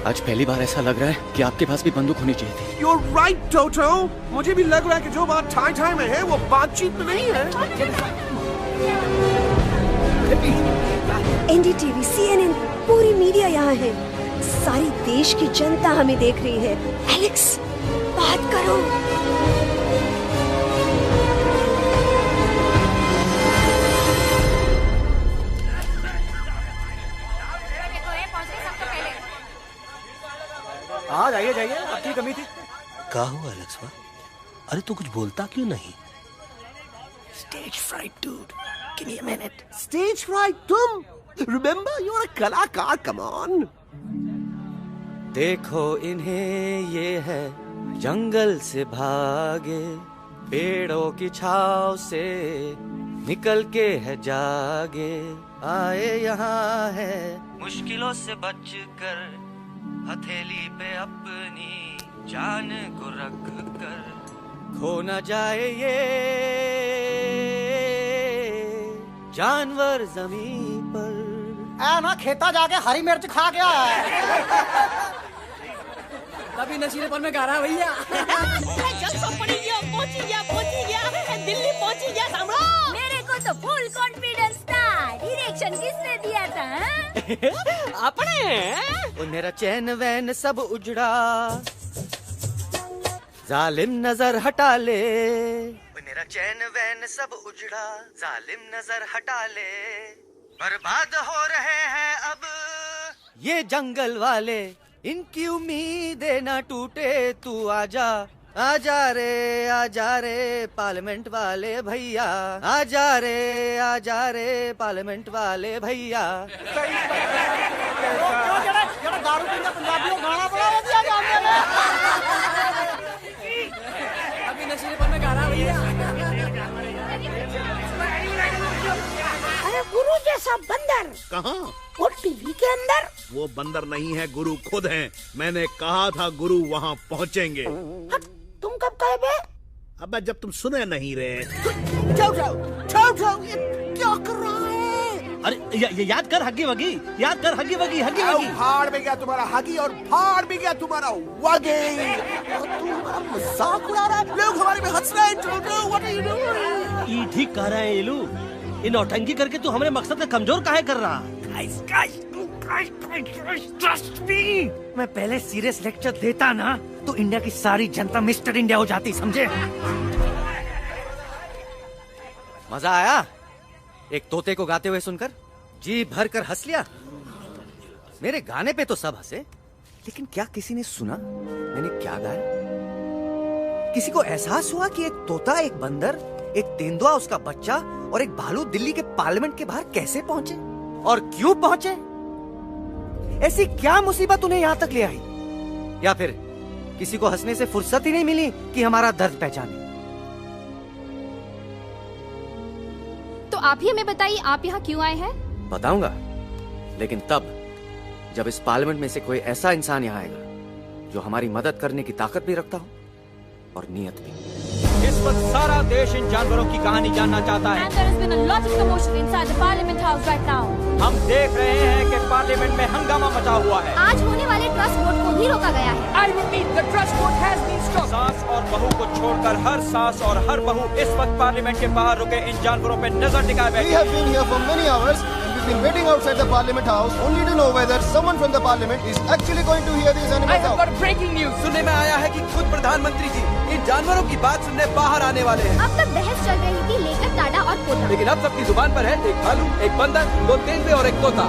आज पहली बार ऐसा लग रहा है कि आपके पास भी बंदूक होनी चाहिए थी। You're right, Toto. मुझे भी लग रहा है कि जो बात ठाई ठाई में है वो बातचीत में नहीं है। NDTV, CNN, पूरी मीडिया यहाँ है। सारी देश की जनता हमें देख रही है। एलेक्स, बात करो। हाँ जाइए जाइए, आपकी कमी थी। क्या हुआ एलेक्स? अरे तू कुछ बोलता क्यों नहीं? Stage fright, dude. Give me a minute. Stage fright, तुम? Remember, you're a कलाकार. Come on. देखो इन्हें, ये है जंगल से भागे, पेड़ों की छाव से निकल के है जागे, आए यहाँ है मुश्किलों से बचकर, हथेली पे अपनी जान को रख कर, खो न जाए ये जानवर जमीन पर। ना खेता जाके हरी मिर्च खा गया है। तभी नशीलेपन में गा रहा भैया। पहुंची गया, दिल्ली पहुंची गया। सामरो, मेरे को तो फुल कॉन्फिडेंस था। डायरेक्शन किसने दिया था? अपने। मेरा चैन वैन सब उजड़ा, जालिम नजर हटा ले। मेरा चैन वैन सब उजड़ा, जालिम नजर हटा ले। बर्बाद हो रहे हैं अब ये जंगल वाले, इनकी उम्मीदें ना टूटे, तू आजा आजा रे पार्लियामेंट वाले भैया, आजा रे पार्लियामेंट वाले भैया। दारू पीने पंजाबियों गाना बड़ा दिया जाने में। अभी नशीलेपन में गाना भैया। अरे गुरु जैसा बंदर कहाँ? वो टीवी के अंदर। वो बंदर नहीं है, गुरु खुद हैं। मैंने कहा था गुरु वहाँ पहुँचेंगे। तुम कब कहे बे? अबे जब तुम सुने नहीं रहे। जाओ, ये क्या कर रहा है? अरे याद कर हगी वगी, याद कर हगी वगी। फाड़ भी गया तुम्हारा हगी और फाड़ भी गया तुम्हारा वगी। तुम्हारा मजाक उड़ा रहा है, लोग हमारे में हंस रहे हैं। What are you doing? ये ठीक कह रहा है इलू। ये नौटंकी करके तू हमारे मकसद का कमजोर काहे कर रहा? मैं पहले सीरियस लेक्चर देता ना तो इंडिया की सारी जनता मिस्टर इंडिया हो जाती, समझे? मजा आया एक तोते को गाते हुए सुनकर? जी भर कर हंस लिया। मेरे गाने पे तो सब हंसे, लेकिन क्या किसी ने सुना मैंने क्या गाया? किसी को एहसास हुआ कि एक तोता, एक बंदर, एक तेंदुआ, उसका बच्चा और एक भालू दिल्ली के पार्लियामेंट के बाहर कैसे पहुंचे और क्यों पहुंचे? ऐसी क्या मुसीबत उन्हें यहां तक ले आई? या फिर किसी को हंसने से फुर्सत ही नहीं मिली कि हमारा दर्द पहचाने? तो आप ही हमें बताइए, आप यहाँ क्यों आए हैं? बताऊंगा, लेकिन तब जब इस पार्लियामेंट में से कोई ऐसा इंसान यहाँ आएगा जो हमारी मदद करने की ताकत भी रखता हो और नीयत भी। इस वक्त सारा देश इन जानवरों की कहानी जानना चाहता है। And there has been a lot of commotion inside the Parliament House right now. हम देख रहे हैं कि पार्लियामेंट में हंगामा मचा हुआ है। आज होने वाले ट्रस्ट वोट को भी रोका गया है। I repeat, the trust vote has been stopped. सास और बहू को छोड़कर हर सास और हर बहू इस वक्त पार्लियामेंट के बाहर रुके इन जानवरों पे नजर टिकाए बैठे। We have been here for many hours. We've been waiting outside the Parliament House only to know whether someone from the Parliament is actually going to hear these animals out. I have got breaking news. सुनने में आया है कि खुद प्रधानमंत्री जी इन जानवरों की बात सुनने बाहर आने वाले हैं। अब तक बहस चल रही थी लेकर टाटा और पोता, लेकिन अब सबकी जुबान पर है एक भालू, एक बंदर, 2 तेंदुए और एक तोता।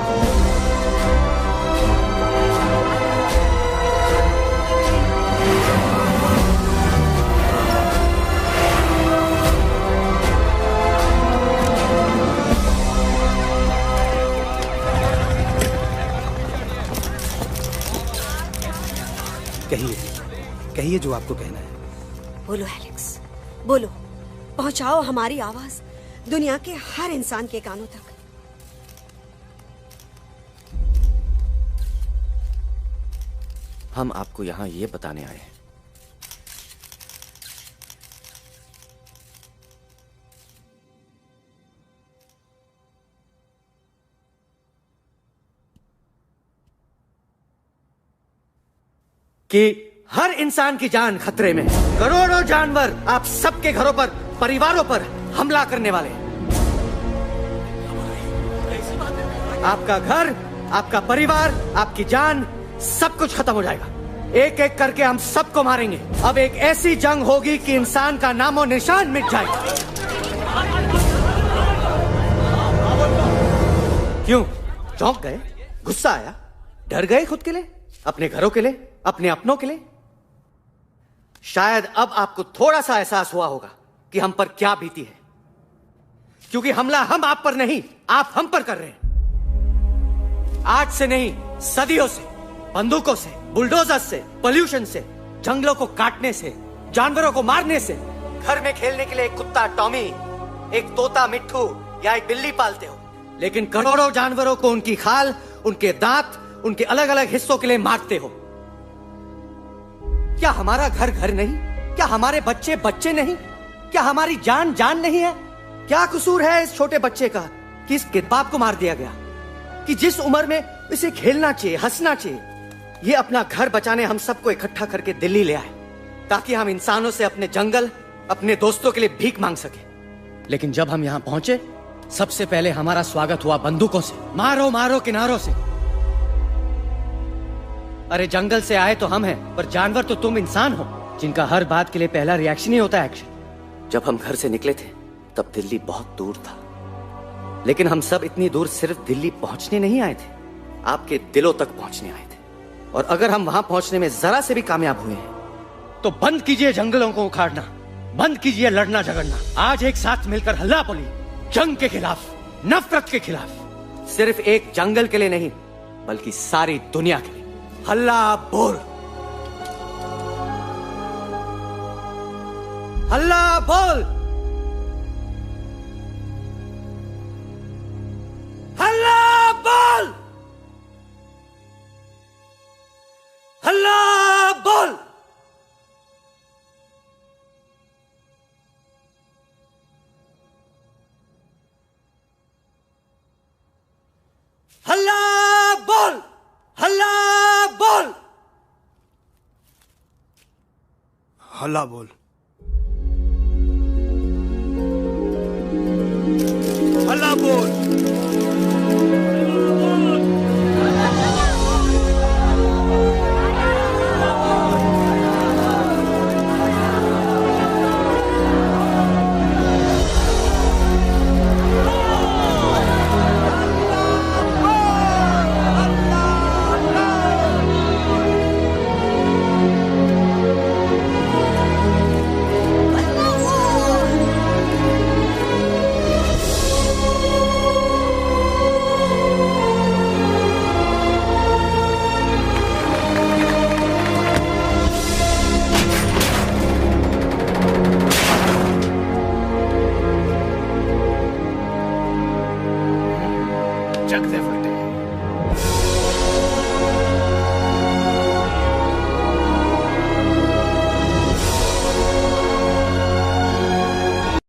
कहिए जो आपको कहना है। बोलो एलेक्स, बोलो। पहुंचाओ हमारी आवाज दुनिया के हर इंसान के कानों तक। हम आपको यहां ये बताने आए हैं कि हर इंसान की जान खतरे में। करोड़ों जानवर आप सबके घरों पर, परिवारों पर हमला करने वाले हैं। आपका घर, आपका परिवार, आपकी जान, सब कुछ खत्म हो जाएगा। एक एक करके हम सबको मारेंगे। अब एक ऐसी जंग होगी कि इंसान का नामो निशान मिट जाएगा। क्यों चौंक गए? गुस्सा आया? डर गए खुद के लिए, अपने घरों के लिए, अपने अपनों के लिए? शायद अब आपको थोड़ा सा एहसास हुआ होगा कि हम पर क्या बीती है, क्योंकि हमला हम आप पर नहीं, आप हम पर कर रहे हैं। आज से नहीं, सदियों से, बंदूकों से, बुलडोजर से, पोल्यूशन से, जंगलों को काटने से, जानवरों को मारने से। घर में खेलने के लिए एक कुत्ता टॉमी, एक तोता मिट्ठू या एक बिल्ली पालते हो, लेकिन करोड़ों जानवरों को उनकी खाल, उनके दांत, उनके अलग अलग हिस्सों के लिए मारते हो। क्या हमारा घर घर नहीं? क्या हमारे बच्चे बच्चे नहीं? क्या हमारी जान जान नहीं है? क्या कसूर है इस छोटे बच्चे का कि इस बाप को मार दिया गया, कि जिस उम्र में इसे खेलना चाहिए, हंसना चाहिए? ये अपना घर बचाने हम सबको इकट्ठा करके दिल्ली ले आए ताकि हम इंसानों से अपने जंगल, अपने दोस्तों के लिए भीख मांग सके। लेकिन जब हम यहाँ पहुंचे, सबसे पहले हमारा स्वागत हुआ बंदूकों से। मारो मारो किनारों से। अरे जंगल से आए तो हम हैं, पर जानवर तो तुम इंसान हो, जिनका हर बात के लिए पहला रिएक्शन ही होता है एक्शन। जब हम घर से निकले थे तब दिल्ली बहुत दूर था, लेकिन हम सब इतनी दूर सिर्फ दिल्ली पहुंचने नहीं आए थे, आपके दिलों तक पहुंचने आए थे। और अगर हम वहां पहुंचने में जरा से भी कामयाब हुए हैं तो बंद कीजिए जंगलों को उखाड़ना, बंद कीजिए लड़ना झगड़ना। आज एक साथ मिलकर हल्ला बोली, जंग के खिलाफ, नफरत के खिलाफ। सिर्फ एक जंगल के लिए नहीं, बल्कि सारी दुनिया के लिए। हल्ला बोल, हल्ला बोल, हल्ला बोल, हल्ला बोल। हल्ला बोल, हल्ला बोल, हल्ला बोल, हल्ला बोल।